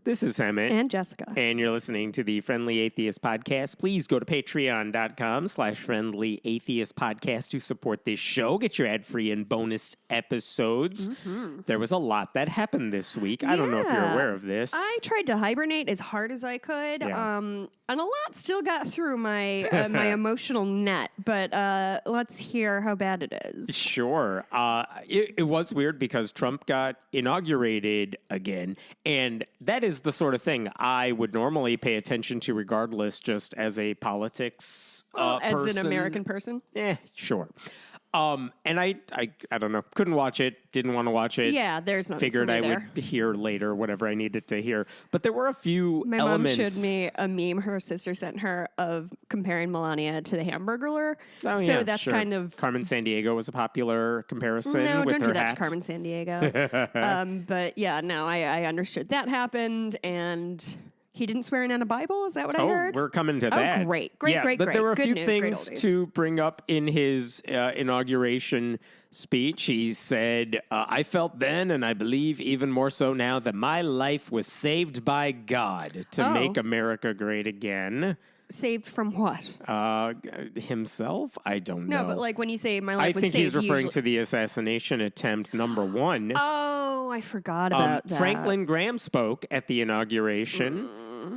This is Emmett. And Jessica. And you're listening to the Friendly Atheist Podcast. Please go to patreon.com/Friendly Atheist Podcast to support this show. Get your ad-free and bonus episodes. Mm-hmm. There was a lot that happened this week. I don't know if you're aware of this. I tried to hibernate as hard as I could. And a lot still got through my my emotional net. But let's hear how bad it is. Sure. It was weird because Trump got inaugurated again. And that is the sort of thing I would normally pay attention to regardless, just as a politics as person. An American person? Sure. And I don't know. Couldn't watch it. Didn't want to watch it. Yeah, there's nothing Figured for me I there. would hear later whatever I needed to hear. But there were a few My elements. mom showed me a meme her sister sent her of comparing Melania to the Hamburglar. Oh, so yeah, that's sure. kind of... Carmen Sandiego was a popular comparison No, with don't her do that hat. to Carmen Sandiego. But yeah, no, I understood that happened, and... He didn't swear in on a Bible? Is that what I heard? We're coming to that. Oh, great. But there were a Good few news, things to bring up in his inauguration speech. He said, I felt then, and I believe even more so now, that my life was saved by God to make America great again. Saved from what? Himself? I don't know. No, but like when you say my life was saved... I think he's referring to the assassination attempt #1. Oh, I forgot about that. Franklin Graham spoke at the inauguration.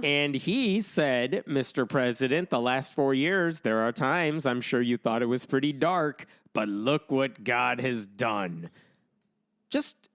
And he said, Mr. President, the last 4 years, there are times I'm sure you thought it was pretty dark, but look what God has done. Just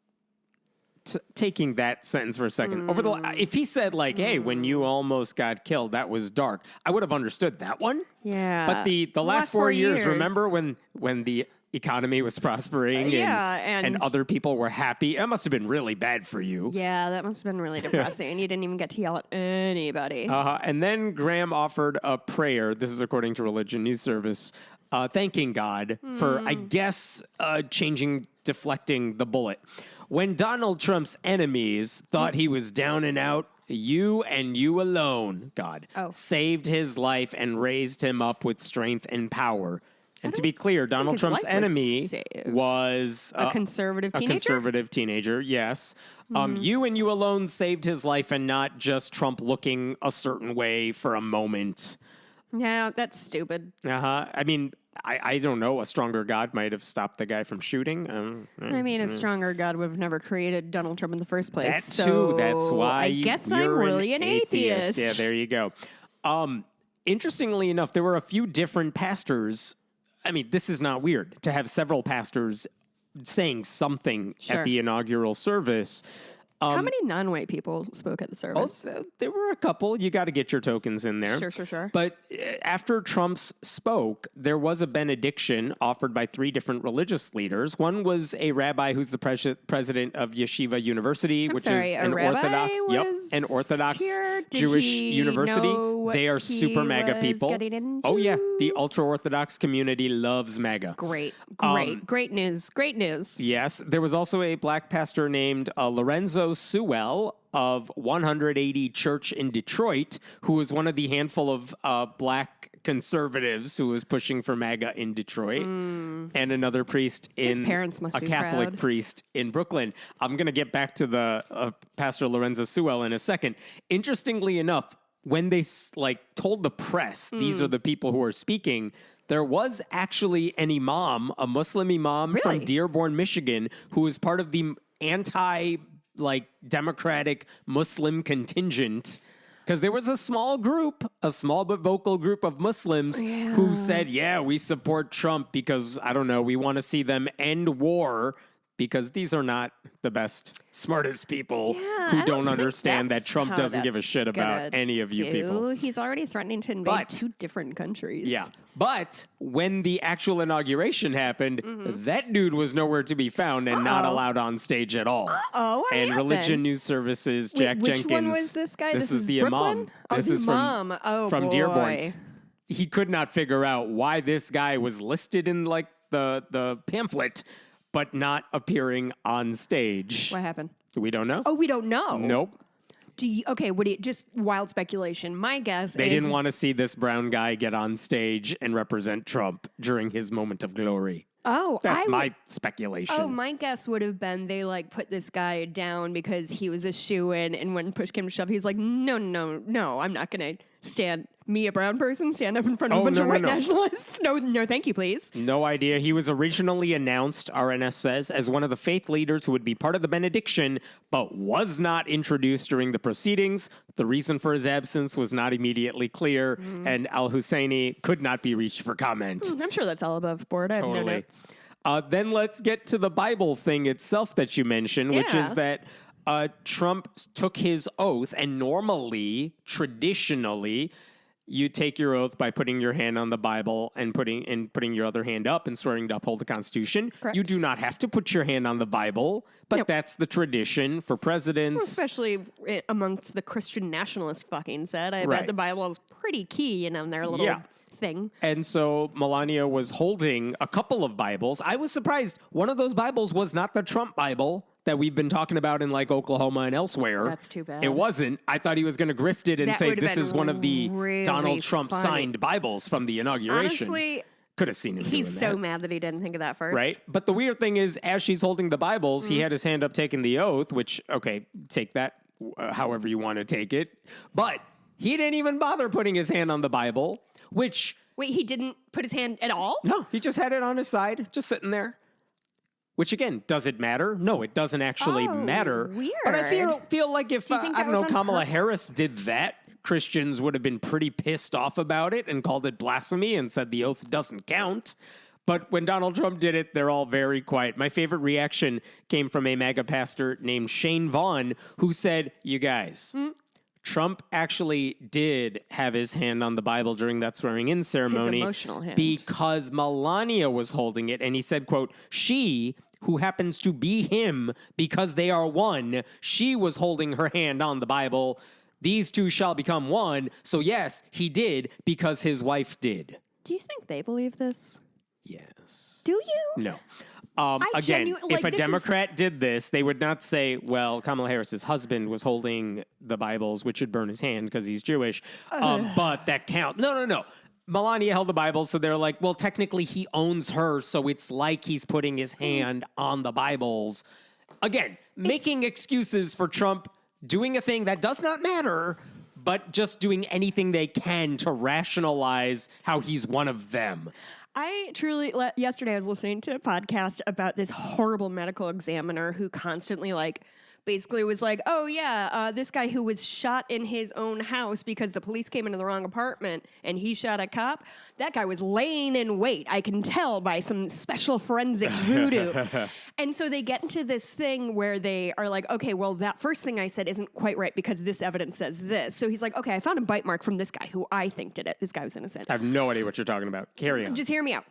taking that sentence for a second. If he said, like, hey, when you almost got killed, that was dark, I would have understood that one. Yeah. But the last 4 years, remember when the economy was prospering and other people were happy? It must have been really bad for you. Yeah, that must have been really depressing. You didn't even get to yell at anybody. And then Graham offered a prayer. This is according to Religion News Service, thanking God for, I guess, deflecting the bullet. When Donald Trump's enemies thought he was down and out, you and you alone, God, saved his life and raised him up with strength and power. And to be clear, Donald Trump's enemy was a conservative teenager. A conservative teenager, yes. You and you alone saved his life, and not just Trump looking a certain way for a moment. Yeah, that's stupid. I mean, I don't know. A stronger God might have stopped the guy from shooting. I mean, a stronger God would have never created Donald Trump in the first place. That too. That's why I guess I'm really an atheist. Yeah, there you go. Interestingly enough, there were a few different pastors. I mean, this is not weird to have several pastors saying something at the inaugural service. How many non-white people spoke at the service? There were a couple. You got to get your tokens in there. Sure. But after Trump spoke, there was a benediction offered by 3 different religious leaders. One was a rabbi who's the president of Yeshiva University, which is an Orthodox Jewish university. They are super MAGA people. Oh yeah, the ultra-Orthodox community loves MAGA. Great news. Yes, there was also a black pastor named Lorenzo Sewell of 180 Church in Detroit, who was one of the handful of black conservatives who was pushing for MAGA in Detroit, and another priest His parents must a be Catholic proud. priest in Brooklyn. I'm going to get back to the Pastor Lorenzo Sewell in a second. Interestingly enough, when they told the press, these are the people who are speaking, there was actually an imam, a Muslim imam from Dearborn, Michigan, who was part of the Democratic Muslim contingent, because there was a small but vocal group of Muslims who said, we support Trump because, I don't know, we want to see them end war, because these are not the best, smartest people who don't understand that Trump doesn't give a shit about any of you people. He's already threatening to invade 2 different countries. Yeah. But when the actual inauguration happened, that dude was nowhere to be found and not allowed on stage at all. And Religion News Services, Jack Jenkins. Which one was this guy? This is the Brooklyn? imam. This is from Dearborn. He could not figure out why this guy was listed in the pamphlet, but not appearing on stage. What happened? We don't know. Oh, we don't know? Nope. Just wild speculation. My guess They didn't want to see this brown guy get on stage and represent Trump during his moment of glory. That's my speculation. Oh, my guess would have been they like put this guy down because he was a shoo-in, and when push came to shove, he's like, no, I'm not going to stand. Me, a brown person, stand up in front of a bunch of white nationalists? No, thank you, please. No idea. He was originally announced, RNS says, as one of the faith leaders who would be part of the benediction, but was not introduced during the proceedings. The reason for his absence was not immediately clear, and Al-Husseini could not be reached for comment. I'm sure that's all above board. I have no notes. Then let's get to the Bible thing itself that you mentioned, which is that Trump took his oath, and normally, traditionally, you take your oath by putting your hand on the Bible and putting your other hand up and swearing to uphold the Constitution. Correct. You do not have to put your hand on the Bible, but that's the tradition for presidents. Especially amongst the Christian nationalist fucking set. I bet the Bible is pretty key in their little thing. And so Melania was holding a couple of Bibles. I was surprised. One of those Bibles was not the Trump Bible that we've been talking about in like Oklahoma and elsewhere. That's too bad. It wasn't. I thought he was going to grift it and say this is one of the really Donald Trump funny. Signed Bibles from the inauguration. Honestly, could have seen him he's doing so that. mad that he didn't think of that first. Right? But the weird thing is, as she's holding the Bibles, he had his hand up taking the oath, which, okay, take that however you want to take it. But he didn't even bother putting his hand on the Bible, which... Wait, he didn't put his hand at all? No, he just had it on his side, just sitting there. Which, again, does it matter? No, it doesn't actually matter. Weird. But I feel like if, I don't know, Kamala Harris did that, Christians would have been pretty pissed off about it and called it blasphemy and said the oath doesn't count. But when Donald Trump did it, they're all very quiet. My favorite reaction came from a MAGA pastor named Shane Vaughn, who said, you guys... Trump actually did have his hand on the Bible during that swearing-in ceremony. His emotional hand. Because Melania was holding it. And he said, quote, she, who happens to be him because they are one, she was holding her hand on the Bible. These two shall become one. So yes, he did because his wife did. Do you think they believe this? Yes. Do you? No. Again, if a Democrat did this, they would not say, well, Kamala Harris's husband was holding the Bibles, which would burn his hand because he's Jewish. But that counts. No. Melania held the Bibles, so they're like, well, technically he owns her, so it's like he's putting his hand on the Bibles. Again, making excuses for Trump doing a thing that does not matter, but just doing anything they can to rationalize how he's one of them. I truly, yesterday I was listening to a podcast about this horrible medical examiner who constantly basically was like, oh yeah, this guy who was shot in his own house because the police came into the wrong apartment and he shot a cop. That guy was laying in wait. I can tell by some special forensic voodoo. And so they get into this thing where they are like, okay, well, that first thing I said isn't quite right because this evidence says this. So he's like, okay, I found a bite mark from this guy who I think did it. This guy was innocent. I have no idea what you're talking about. Carry on. Just hear me out.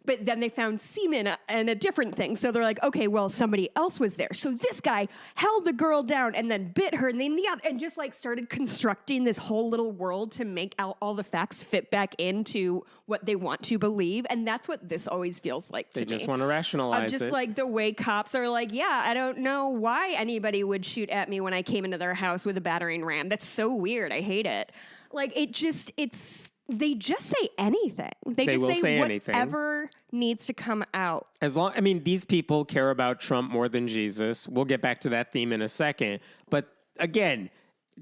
But then they found semen and a different thing. So they're like, okay, well, somebody else was there. So this guy held the girl down and then bit her and then and just started constructing this whole little world to make all the facts fit back into what they want to believe. And that's what this always feels like to me. They just want to rationalize it. Just like the way cops are like, yeah, I don't know why anybody would shoot at me when I came into their house with a battering ram. That's so weird. I hate it. They just say anything. They just say whatever needs to come out. These people care about Trump more than Jesus. We'll get back to that theme in a second. But again,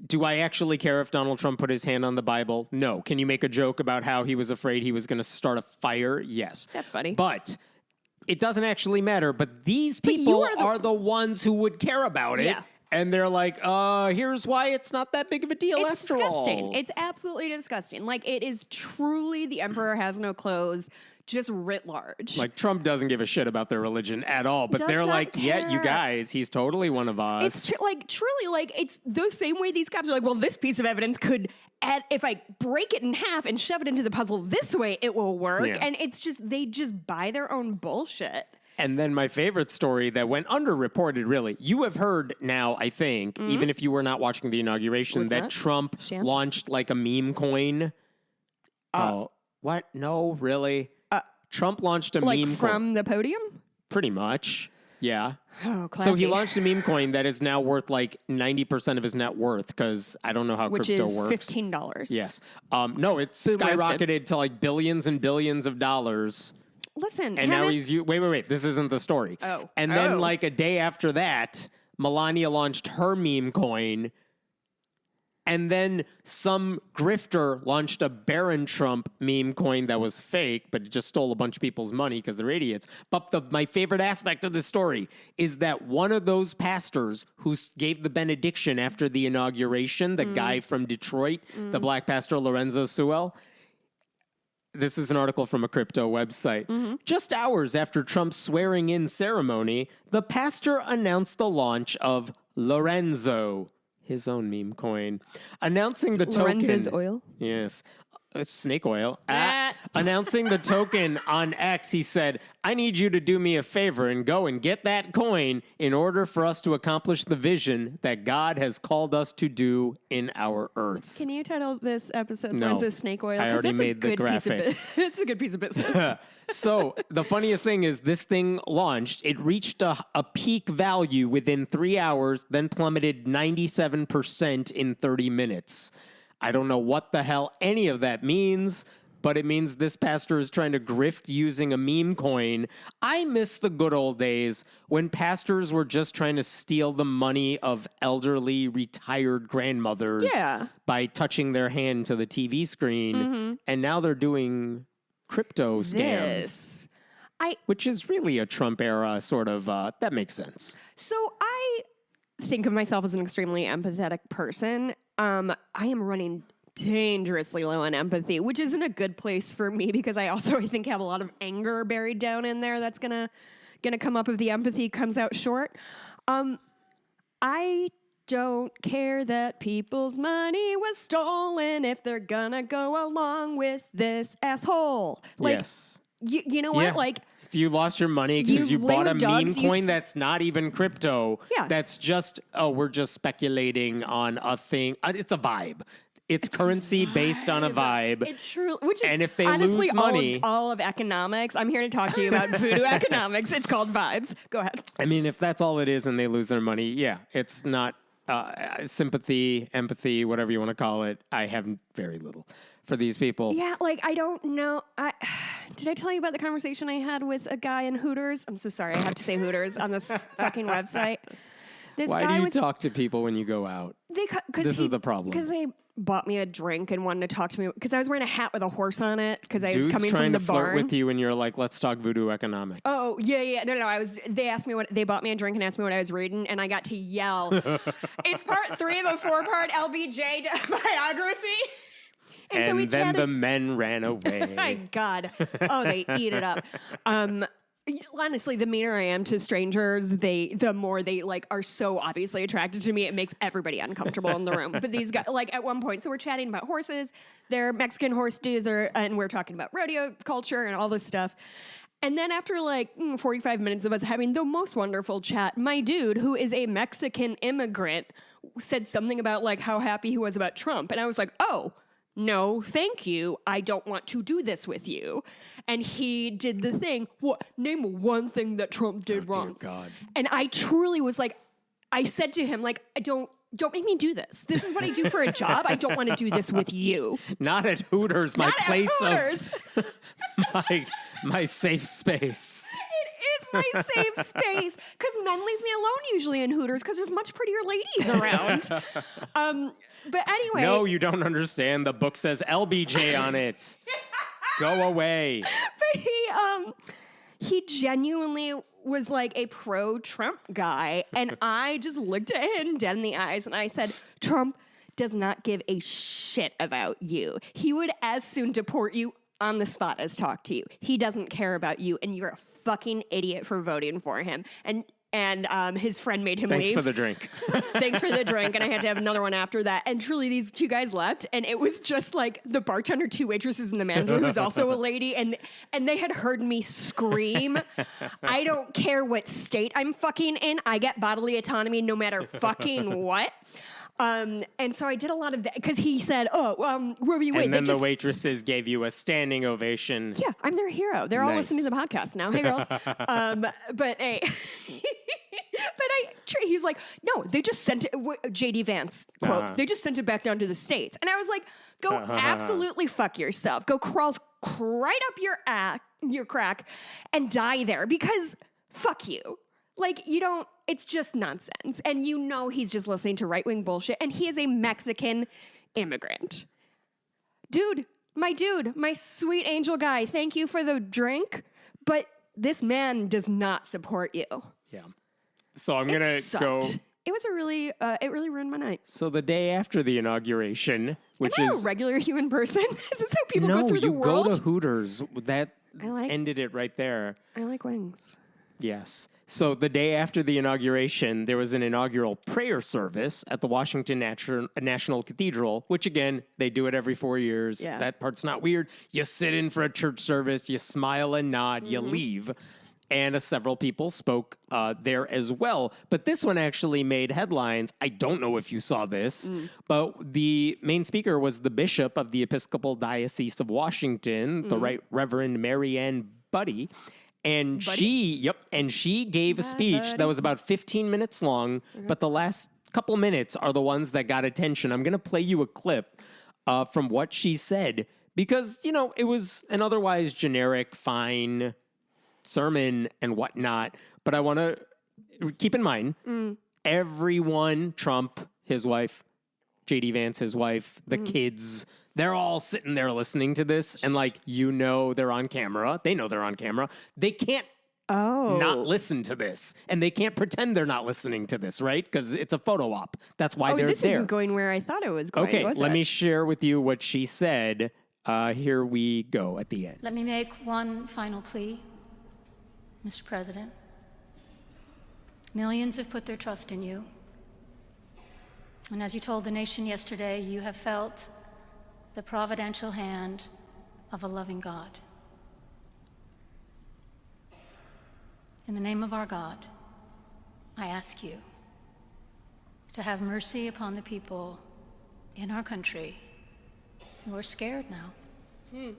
do I actually care if Donald Trump put his hand on the Bible? No. Can you make a joke about how he was afraid he was going to start a fire? Yes. That's funny. But it doesn't actually matter. But these people are the ones who would care about it. Yeah. And they're like, here's why it's not that big of a deal after all. It's absolutely disgusting. It is truly the emperor has no clothes, just writ large. Trump doesn't give a shit about their religion at all. But they're like, yeah, you guys, he's totally one of us. It's truly it's the same way these cops are like, well, this piece of evidence could, if I break it in half and shove it into the puzzle this way, it will work. Yeah. And it's just, they just buy their own bullshit. And then my favorite story that went underreported, really. You have heard now, I think, even if you were not watching the inauguration, that Trump launched a meme coin. What? No, really? Trump launched a meme coin. From the podium? Pretty much, yeah. Oh, classy. So he launched a meme coin that is now worth 90% of his net worth because I don't know how crypto works. Which is $15. Yes. No, it's skyrocketed to billions and billions of dollars. listen. And now he's wait. This isn't the story. Oh. And then like a day after that, Melania launched her meme coin. And then some grifter launched a Baron Trump meme coin that was fake, but it just stole a bunch of people's money because they're idiots. But my favorite aspect of this story is that one of those pastors who gave the benediction after the inauguration, the guy from Detroit, the black pastor Lorenzo Sewell, this is an article from a crypto website. Just hours after Trump's swearing-in ceremony, the pastor announced the launch of Lorenzo, his own meme coin, announcing the token. Lorenzo's oil? Yes. Snake oil. Announcing the token on X, he said, I need you to do me a favor and go and get that coin in order for us to accomplish the vision that God has called us to do in our earth. Can you title this episode No. Lorenzo's Snake Oil? I already made the graphic. It's a good piece of business. So the funniest thing is this thing launched. It reached a peak value within 3 hours, then plummeted 97% in 30 minutes. I don't know what the hell any of that means, but it means this pastor is trying to grift using a meme coin. I miss the good old days when pastors were just trying to steal the money of elderly retired grandmothers by touching their hand to the TV screen. And now they're doing crypto scams, which is really a Trump era sort of, that makes sense. So I think of myself as an extremely empathetic person. I am running dangerously low on empathy, which isn't a good place for me because I think have a lot of anger buried down in there that's gonna come up if the empathy comes out short. I don't care that people's money was stolen if they're gonna go along with this asshole. Like, yes. You know what? Yeah. Like, if you lost your money because you bought a meme coin that's not even crypto, that's just, we're just speculating on a thing. It's a vibe. It's currency based on a vibe. It's true. Which is and if they honestly lose money, all of economics. I'm here to talk to you about voodoo economics. It's called vibes. Go ahead. I mean, if that's all it is and they lose their money, yeah, it's not sympathy, empathy, whatever you want to call it. I have very little for these people. Yeah, like, I don't know. Did I tell you about the conversation I had with a guy in Hooters? I'm so sorry. I have to say Hooters on this fucking website. Why do you talk to people when you go out? This is the problem. Because they bought me a drink and wanted to talk to me because I was wearing a hat with a horse on it because I was coming from the barn. Flirt with you and you're like, let's talk voodoo economics. Oh, yeah. No. They asked me they bought me a drink and asked me what I was reading and I got to yell. It's part 3 of a 4-part LBJ biography. And so we then chatted. The men ran away. My God. Oh, they eat it up. Honestly, the meaner I am to strangers, the more they like are so obviously attracted to me. It makes everybody uncomfortable in the room. But these guys, like at one point, so we're chatting about horses. They're Mexican horse dudes, and we're talking about rodeo culture and all this stuff. And then after 45 minutes of us having the most wonderful chat, my dude, who is a Mexican immigrant, said something about like how happy he was about Trump, and I was like, oh. No, thank you. I don't want to do this with you. And he did the thing. What? Name one thing that Trump did wrong. Dear God. And I truly was like, I said to him, like, don't make me do this. This is what I do for a job. I don't want to do this with you. Not at Hooters, my Not place at Hooters. of my safe space. It is my safe space because men leave me alone usually in Hooters because there's much prettier ladies around. But anyway. No, you don't understand. The book says LBJ on it. Go away. But he genuinely was like a pro-Trump guy. And I just looked at him dead in the eyes and I said, Trump does not give a shit about you. He would as soon deport you on the spot as talk to you. He doesn't care about you and you're a fucking idiot for voting for him. And his friend made him leave. Thanks for the drink. Thanks for the drink. And I had to have another one after that. And truly, these two guys left. And it was just like the bartender, 2 waitresses, and the manager, who's also a lady. And they had heard me scream, I don't care what state I'm fucking in. I get bodily autonomy no matter fucking what. And so I did a lot of that because he said, Roe v. Wade. And then the waitresses gave you a standing ovation. Yeah, I'm their hero. They're all listening to the podcast now. Hey, girls. But I bigotry? He was like, no, they just sent it, JD Vance quote, they just sent it back down to the States. And I was like, go absolutely fuck yourself. Go crawl right up your crack and die there, because fuck you. Like, you don't, it's just nonsense. And you know he's just listening to right-wing bullshit, and he is a Mexican immigrant. Dude, my sweet angel guy, thank you for the drink, but this man does not support you. Yeah. So I'm going to go. It was it really ruined my night. So the day after the inauguration, which Am I is a regular human person? Is this how people go through the world? No, you go to Hooters. That ended it right there. I like wings. Yes. So the day after the inauguration, there was an inaugural prayer service at the Washington National Cathedral, which, again, they do it every 4 years. Yeah. That part's not weird. You sit in for a church service, you smile and nod, you leave. And several people spoke there as well. But this one actually made headlines. I don't know if you saw this, but the main speaker was the bishop of the Episcopal Diocese of Washington, the Right Reverend Mariann Budde. And she gave a speech that was about 15 minutes long, but the last couple minutes are the ones that got attention. I'm going to play you a clip from what she said, because, you know, it was an otherwise generic, fine sermon and whatnot. But I want to keep in mind, everyone, Trump, his wife, JD Vance, his wife, the kids, they're all sitting there listening to this, and like, you know, they're on camera. They know they're on camera. They can't not listen to this, and they can't pretend they're not listening to this, right? Because it's a photo op. That's why they're this there. isn't going where I thought it was going. Okay, let me share with you what she said. Here we go at the end. Let me make one final plea, Mr. President. Millions have put their trust in you. And as you told the nation yesterday, you have felt the providential hand of a loving God. In the name of our God, I ask you to have mercy upon the people in our country who are scared now.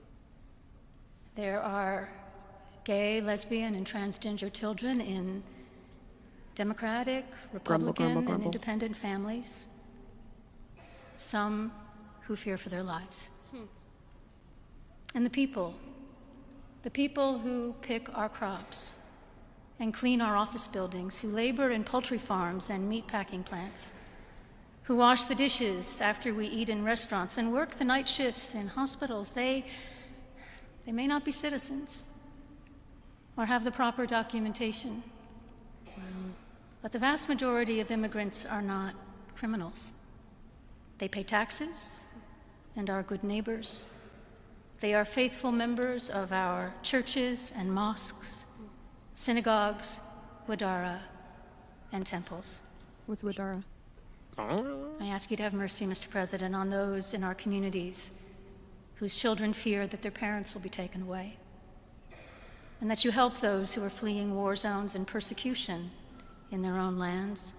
There are gay, lesbian, and transgender children in Democratic, Republican, and independent families. Some who fear for their lives. And the people who pick our crops and clean our office buildings, who labor in poultry farms and meat packing plants, who wash the dishes after we eat in restaurants and work the night shifts in hospitals, they may not be citizens or have the proper documentation. But the vast majority of immigrants are not criminals. They pay taxes and are good neighbors. They are faithful members of our churches and mosques, synagogues, wadara, and temples. What's wadara? I ask you to have mercy, Mr. President, on those in our communities whose children fear that their parents will be taken away, and that you help those who are fleeing war zones and persecution in their own lands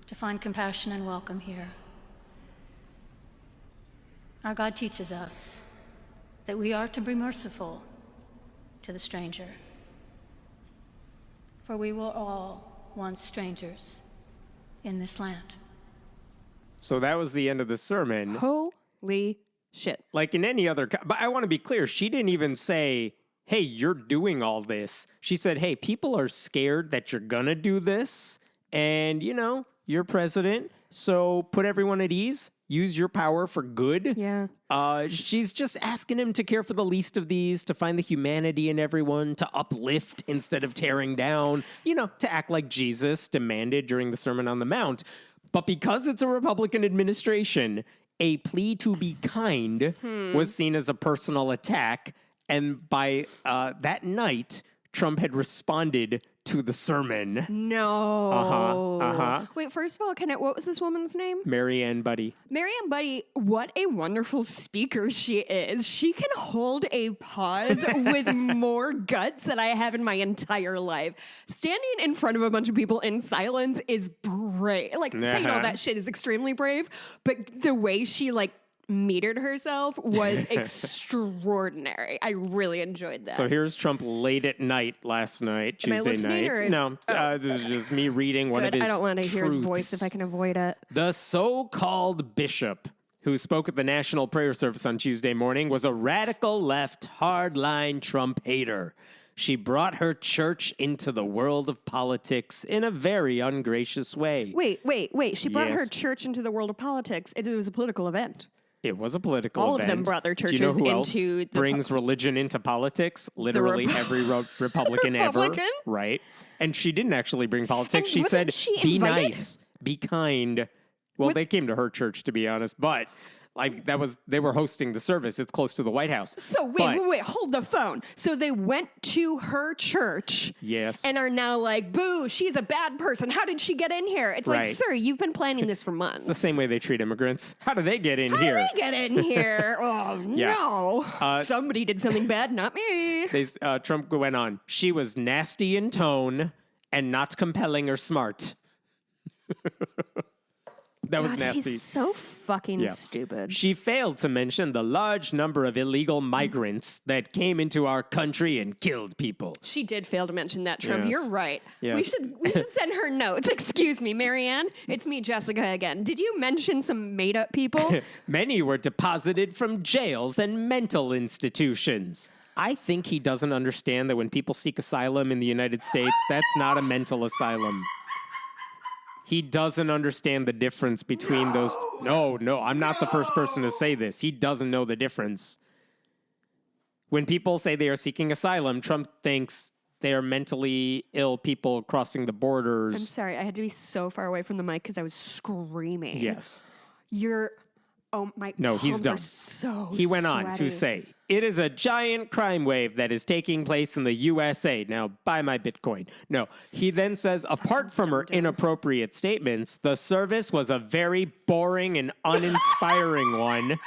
to find compassion and welcome here. Our God teaches us that we are to be merciful to the stranger, for we were all once strangers in this land. So that was the end of the sermon. Holy shit. Like in any other, but I want to be clear, she didn't even say, hey, you're doing all this. She said, hey, people are scared that you're gonna do this, and, you know, you're president, so put everyone at ease. Use your power for good. Yeah. She's just asking him to care for the least of these, to find the humanity in everyone, to uplift instead of tearing down, you know, to act like Jesus demanded during the Sermon on the Mount. But because it's a Republican administration, a plea to be kind was seen as a personal attack. And by that night, Trump had responded to the sermon. No. Wait, first of all, what was this woman's name? Mariann Budde. Mariann Budde, what a wonderful speaker she is. She can hold a pause with more guts than I have in my entire life. Standing in front of a bunch of people in silence is brave. Like, saying all that shit is extremely brave, but the way she, like, metered herself was extraordinary. I really enjoyed that. So here's Trump late at night last night, Am I Tuesday listening, night. or if- No, this is just me reading one of Good. his I don't want to hear his voice truths. if I can avoid it. The so-called bishop who spoke at the national prayer service on Tuesday morning was a radical left, hardline Trump hater. She brought her church into the world of politics in a very ungracious way. Wait. She brought her Yes. church into the world of politics. It was a political event. It was a political All event. of them brought their Do you know churches who else into the brings religion into politics? Literally every Republican ever. Republicans? Right. And she didn't actually bring politics. And She wasn't said, she be invited? nice, be kind. Well, they came to her church, to be honest, but like they were hosting the service. It's close to the White House. So wait, hold the phone. So they went to her church. Yes. And are now like, boo, she's a bad person. How did she get in here? It's like, Right. sir, you've been planning this for months. The same way they treat immigrants. How do they get in How here? did they get in here? Oh, Yeah. no. Somebody did something bad, not me. Trump went on. She was nasty in tone and not compelling or smart. That was God, nasty. He's so fucking Yeah. stupid. She failed to mention the large number of illegal migrants that came into our country and killed people. She did fail to mention that, Trump. Yes. You're right. Yes. We should send her notes. Excuse me, Mariann. It's me, Jessica, again. Did you mention some made up people? Many were deposited from jails and mental institutions. I think he doesn't understand that when people seek asylum in the United States, that's not a mental asylum. He doesn't understand the difference between those. No, I'm not the first person to say this. He doesn't know the difference. When people say they are seeking asylum, Trump thinks they are mentally ill people crossing the I'm borders. sorry. I had to be so far away from the mic because I was screaming. Yes. My No, he's palms done. are so He went on sweaty. to say, it is a giant crime wave that is taking place in the USA. Now, buy my Bitcoin. No. He then says, apart from her inappropriate statements, the service was a very boring and uninspiring one.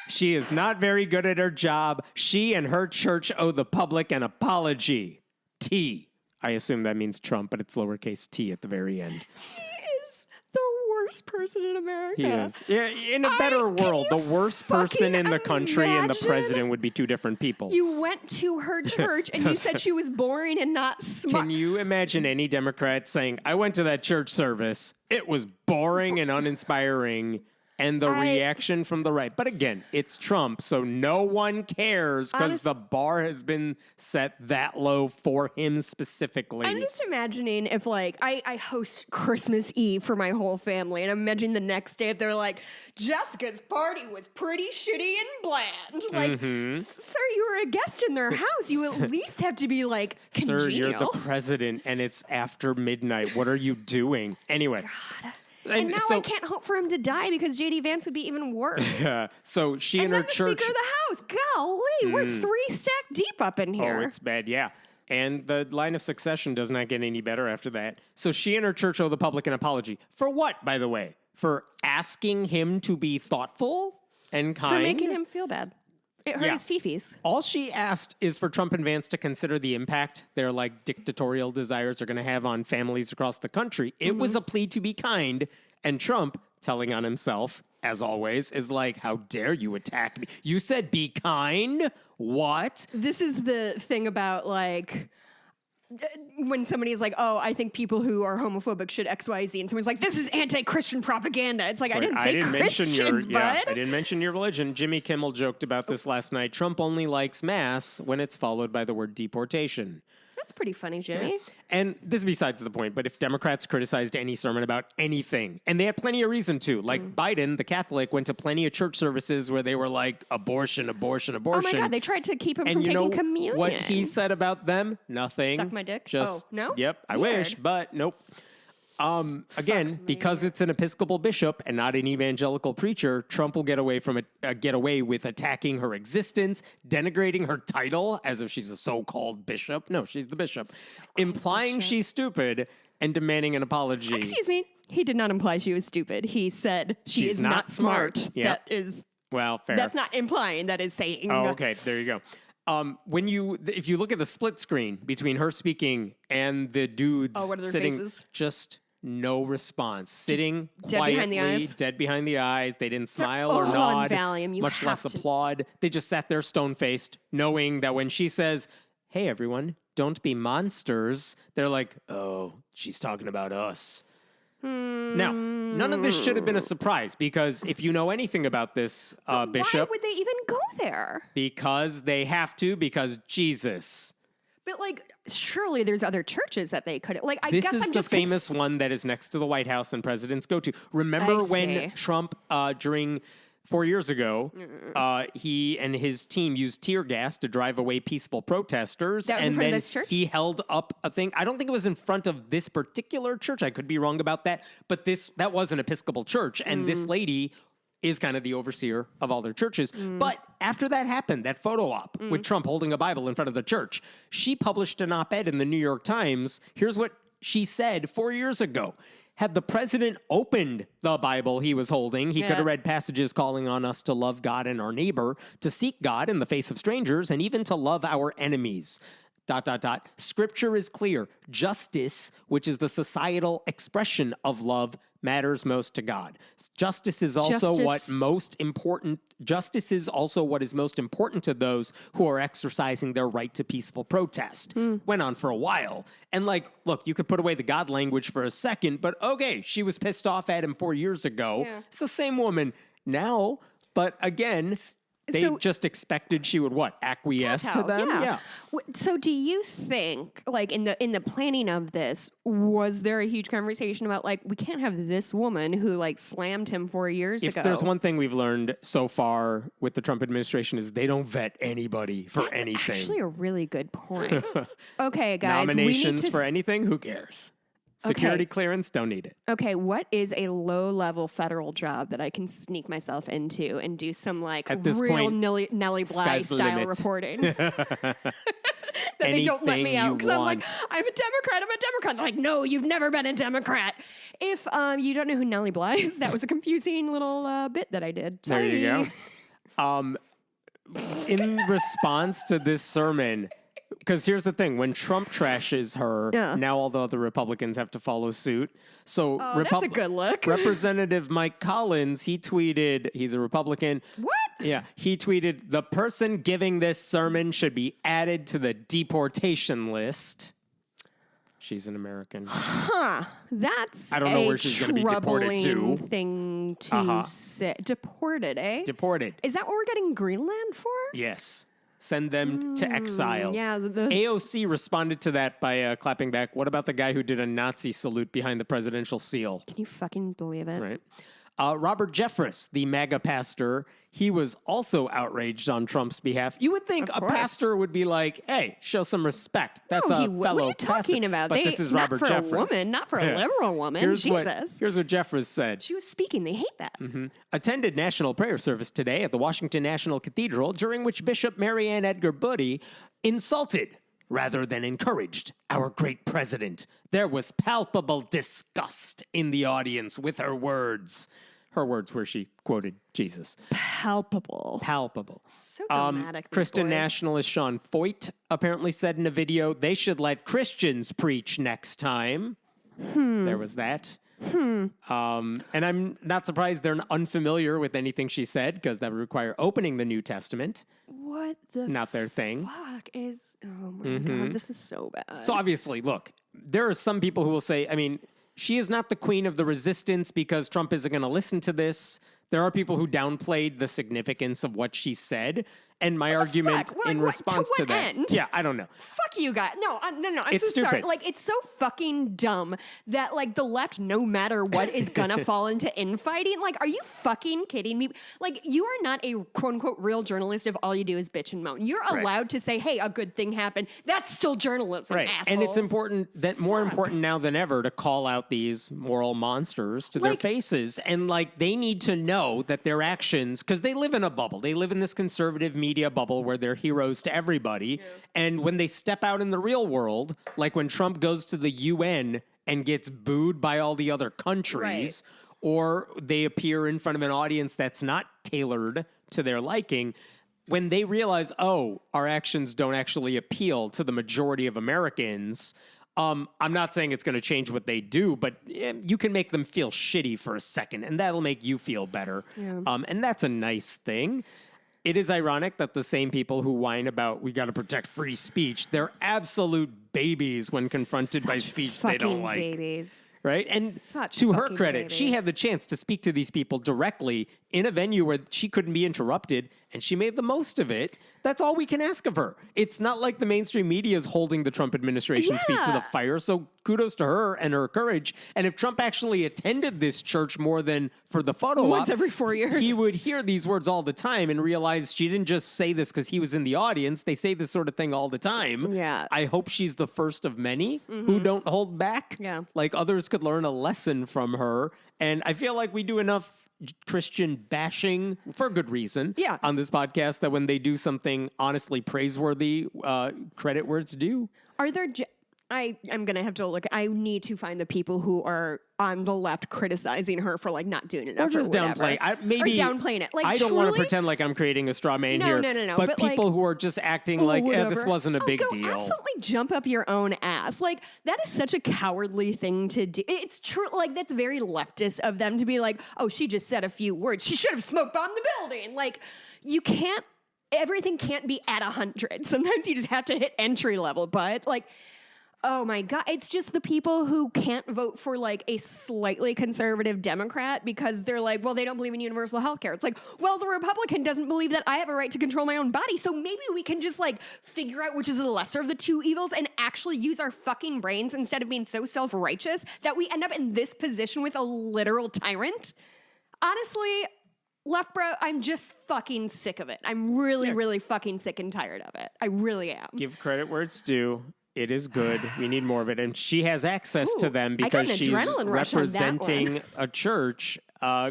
She is not very good at her job. She and her church owe the public an apology. T. I assume that means Trump, but it's lowercase t at the very end. He is the worst person in America. He is. Yeah, in a better world, the worst person in the country and the imagine? president would be two different people. You went to her church and you said she was boring and not smart. Can you imagine any Democrat saying, I went to that church service, it was boring and uninspiring, and the reaction from the right? But again, it's Trump, so no one cares because the bar has been set that low for him specifically. I'm just imagining if, like, I host Christmas Eve for my whole family, and I'm imagining the next day if they're like, Jessica's party was pretty shitty and bland. Like, sir, you were a guest in their house. You at least have to be, like, congenial. Sir, you're the president, and it's after midnight. What are you doing? Anyway. And now I can't hope for him to die because J.D. Vance would be even worse. Yeah. So she and her then the church. Speaker of the House. Golly, we're 3 stacked deep up in here. Oh, it's bad, yeah. And the line of succession does not get any better after that. So she and her church owe the public an apology. For what, by the way? For asking him to be thoughtful and kind? For making him feel bad. It hurt Yeah. his fifis. All she asked is for Trump and Vance to consider the impact their like dictatorial desires are going to have on families across the country. It was a plea to be kind, and Trump, telling on himself, as always, is like, how dare you attack me? You said be kind? What? This is the thing about, like, when somebody is like, oh, I think people who are homophobic should X, Y, Z, and someone's like, this is anti-Christian propaganda. It's like, I didn't say Christians, bud. I didn't mention your religion. Jimmy Kimmel joked about this last night. Trump only likes mass when it's followed by the word deportation. That's pretty funny, Jimmy. And this is besides the point, but if Democrats criticized any sermon about anything, and they had plenty of reason to, like Biden, the Catholic, went to plenty of church services where they were like, abortion, abortion, Oh abortion. my God, they tried to keep him And from you taking know communion. what he said about them? Nothing. Suck my dick? Just, Oh, no? Yep, I Weird. wish, but nope. Again, because it's an Episcopal bishop and not an evangelical preacher, Trump will get away with attacking her existence, denigrating her title as if she's a so-called bishop. No, she's the bishop, implying she's stupid and demanding an apology. Excuse me. He did not imply she was stupid. He said she She's is not not smart. smart. Yep. That is. Well, fair. That's not implying. That is saying. Oh, okay. There you go. If you look at the split screen between her speaking and the dudes Oh, what are their sitting, faces? just no response. Sitting dead quietly, behind the eyes? dead behind the eyes. They didn't smile or all nod, on Valium. You much have less to. applaud. They just sat there stone-faced, knowing that when she says, "Hey, everyone, don't be monsters," they're like, "Oh, she's talking about us." Now, none of this should have been a surprise, because if you know anything about this, Bishop... Why would they even go there? Because they have to, because Jesus. But, like, surely there's other churches that they could... Like, I This guess is I'm the just famous one that is next to the White House and presidents go to. Remember I when see. Trump, during 4 years ago, he and his team used tear gas to drive away peaceful protesters. That was in and front of then this church? he held up a thing. I don't think it was in front of this particular church. I could be wrong about that. But that was an Episcopal church. And this lady is kind of the overseer of all their churches. But after that happened, that photo op with Trump holding a Bible in front of the church, she published an op-ed in the New York Times. Here's what she said 4 years ago. Had the president opened the Bible he was holding, he could have read passages calling on us to love God and our neighbor, to seek God in the face of strangers, and even to love our enemies. ... Scripture is clear. Justice, which is the societal expression of love, matters most to God. Justice is also what is most important to those who are exercising their right to peaceful protest. Went on for a while. And like, look, you could put away the God language for a second, but okay, she was pissed off at him 4 years ago. Yeah. It's the same woman now, but again, they just expected she would acquiesce to them? Yeah. So do you think, like, in the planning of this, was there a huge conversation about, like, we can't have this woman who, like, slammed him 4 years ago? If there's one thing we've learned so far with the Trump administration is they don't vet anybody for anything. Actually a really good point. Okay, guys. Nominations for anything? Who cares? Security Okay. clearance? Don't need it. Okay, what is a low-level federal job that I can sneak myself into and do some, like, At this real point, Nellie Bly sky's the style limit. reporting? That they don't let me Anything out you because I'm like, want. I'm a Democrat. They're like, no, you've never been a Democrat. If you don't know who Nellie Bly is, that was a confusing little bit that I did. There Sorry. you go. In response to this sermon, because here's the thing, when Trump trashes her, now all the other Republicans have to follow suit. So that's a good look. Representative Mike Collins, he tweeted, he's a Republican. What? Yeah, he tweeted, the person giving this sermon should be added to the deportation list. She's an American. Huh. That's I don't know where she's gonna be deported to. troubling thing to say. Deported, eh? Deported. Is that what we're getting Greenland for? Yes. Send them to exile. Yeah. AOC responded to that by clapping back. What about the guy who did a Nazi salute behind the presidential seal? Can you fucking believe it? Right. Robert Jeffress, the MAGA pastor, he was also outraged on Trump's behalf. You would think a course. pastor would be like, hey, show some respect. That's No, a what fellow are you talking pastor. about? But this is Robert not for Jeffress. a woman, not for a liberal woman. Here's Jesus. Here's what Jeffress said. She was speaking. They hate that. Attended national prayer service today at the Washington National Cathedral, during which Bishop Mariann Budde insulted rather than encouraged our great president. There was palpable disgust in the audience with her words. Her words where she quoted Jesus. Palpable. So dramatic. Christian boys. nationalist Sean Foyt apparently said in a video, they should let Christians preach next time. There was that. And I'm not surprised they're unfamiliar with anything she said, because that would require opening the New Testament. What the Not their thing. fuck is... Oh my God, this is so bad. So obviously, look, there are some people who will say, I mean, she is not the queen of the resistance because Trump isn't going to listen to this. There are people who downplayed the significance of what she said. And my argument fuck? in response to what that. end? Yeah, I don't know. Fuck you guys. No. I'm It's so sorry. stupid. Like, it's so fucking dumb that, like, the left, no matter what, is gonna fall into infighting. Like, are you fucking kidding me? Like, you are not a quote unquote real journalist if all you do is bitch and moan. You're allowed to say, hey, a good thing happened. That's still journalism, Right. assholes. And it's important that more important now than ever to call out these moral monsters to their Like- faces. And like, they need to know that their actions, because they live in a bubble. They live in this conservative media bubble where they're heroes to everybody. Yeah. And when they step out in the real world, like when Trump goes to the UN and gets booed by all the other countries, or they appear in front of an audience that's not tailored to their liking, when they realize, oh, our actions don't actually appeal to the majority of Americans, I'm not saying it's going to change what they do, but you can make them feel shitty for a second, and that'll make you feel better. Yeah. And that's a nice thing. It is ironic that the same people who whine about we got to protect free speech, they're absolute babies when confronted by speech they don't like. Babies. Right? And Such to her fucking credit, she babies. had the chance to speak to these people directly in a venue where she couldn't be interrupted, and she made the most of it. That's all we can ask of her. It's not like the mainstream media is holding the Trump administration's feet to the Yeah. fire, so kudos to her and her courage. And if Trump actually attended this church more than for the photo Once op, every 4 years. he would hear these words all the time and realize she didn't just say this because he was in the audience. They say this sort of thing all the time. Yeah. I hope she's the first of many who don't hold back. Yeah. Like others could learn a lesson from her. And I feel like we do enough Christian bashing for good reason Yeah. on this podcast that when they do something honestly praiseworthy, credit where it's due. Are there? I'm gonna have to look. I need to find the people who are on the left criticizing her for like not doing enough Or just whatever. downplaying. Maybe or downplaying it. Like I don't want to truly? pretend like I'm creating a straw man No, here. no. But But, people like, who are just acting Oh, like this whatever. wasn't a Oh, big go deal. Absolutely jump up your own ass. Like that is such a cowardly thing to do. It's true. Like that's very leftist of them to be like, oh, she just said a few words. She should have smoke bombed the building. Like you can't. Everything can't be at 100. Sometimes you just have to hit entry level. But like. Oh my God. It's just the people who can't vote for like a slightly conservative Democrat because they're like, well, they don't believe in universal health care. It's like, well, the Republican doesn't believe that I have a right to control my own body. So maybe we can just like figure out which is the lesser of the two evils and actually use our fucking brains instead of being so self-righteous that we end up in this position with a literal tyrant. Honestly, left bro, I'm just fucking sick of it. I'm really fucking sick and tired of it. I really am. Give credit where it's due. It is good. We need more of it. And she has access to them I got because an she's adrenaline rush on that representing one. a church.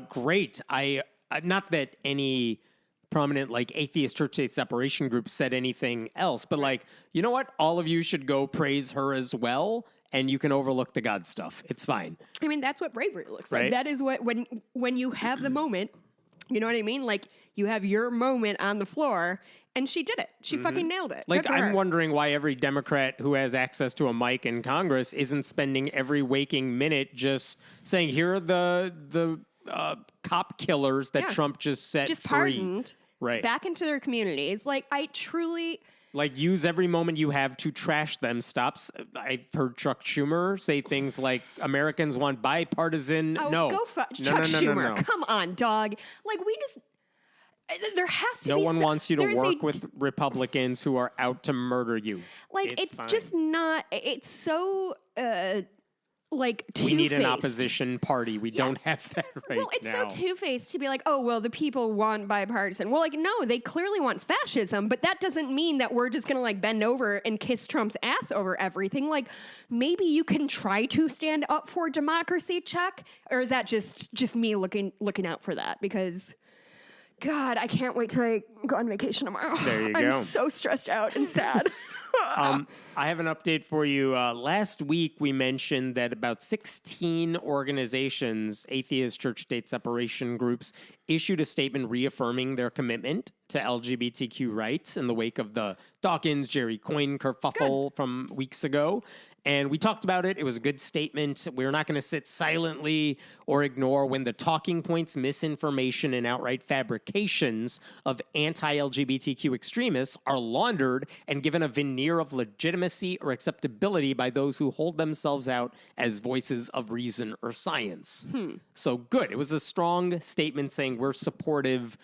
Great. Not that any prominent like atheist church state separation group said anything else, but like, you know what? All of you should go praise her as well. And you can overlook the God stuff. It's fine. I mean, that's what bravery looks like. Right. That is what when you have the moment, you know what I mean? Like you have your moment on the floor, and she did it. She fucking nailed it. Like, Good for I'm her. wondering why every Democrat who has access to a mic in Congress isn't spending every waking minute just saying, here are the cop killers that Yeah. Trump just set just free. pardoned Right. back into their communities. Like I truly. Like, use every moment you have to trash them. I've heard Chuck Schumer say things like, Americans want bipartisan. Oh, no. go fuck No, Chuck no, no, Schumer. no, no. Come on, dog. Like we just. There has to No be. one wants you to there's work with Republicans who are out to murder you. Like it's fine. just not. It's so. Like two-faced. We need an opposition party. We don't have that right Well, it's now. so two-faced to be like, oh, well, the people want bipartisan. Well, like, no, they clearly want fascism, but that doesn't mean that we're just going to like bend over and kiss Trump's ass over everything. Like, maybe you can try to stand up for democracy, Chuck, or is that just me looking out for that? Because, God, I can't wait till I go on vacation tomorrow. There you I'm go. so stressed out and sad. I have an update for you. Last week, we mentioned that about 16 organizations, atheist church state separation groups, issued a statement reaffirming their commitment to LGBTQ rights in the wake of the Dawkins, Jerry Coyne kerfuffle from weeks ago. And we talked about it. It was a good statement. We're not going to sit silently or ignore when the talking points, misinformation, and outright fabrications of anti-LGBTQ extremists are laundered and given a veneer of legitimacy or acceptability by those who hold themselves out as voices of reason or science. So good. It was a strong statement saying we're supportive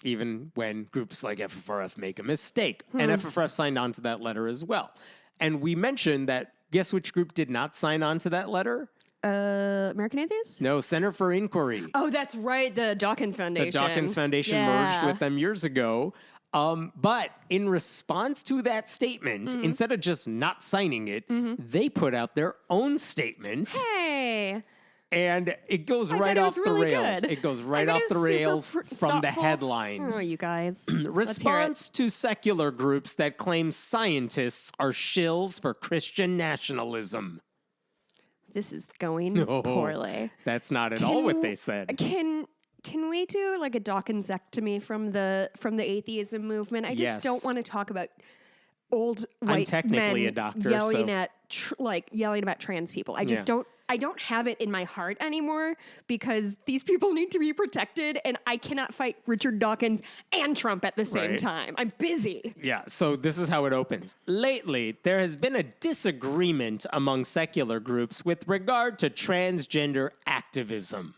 even when groups like FFRF make a mistake. And FFRF signed on to that letter as well. And we mentioned that, guess which group did not sign on to that letter? American Atheists? No, Center for Inquiry. Oh, that's right. The Dawkins Foundation. The Dawkins Foundation merged with them years ago. But in response to that statement, instead of just not signing it, they put out their own statement. Hey. And it goes I right bet it off was the really rails. good. It goes I right bet off it the was super rails from the thoughtful. headline. Oh, you guys. Let's hear it. Response to secular groups that claim scientists are shills for Christian nationalism. This is going No, poorly. That's not at all what they said. Can we do like a Dawkinsectomy from the atheism movement? I just Yes. don't want to talk about old white technically men a doctor, yelling so- at yelling about trans people. I just don't have it in my heart anymore because these people need to be protected, and I cannot fight Richard Dawkins and Trump at the same Right. time. I'm busy. Yeah, so this is how it opens. Lately, there has been a disagreement among secular groups with regard to transgender activism.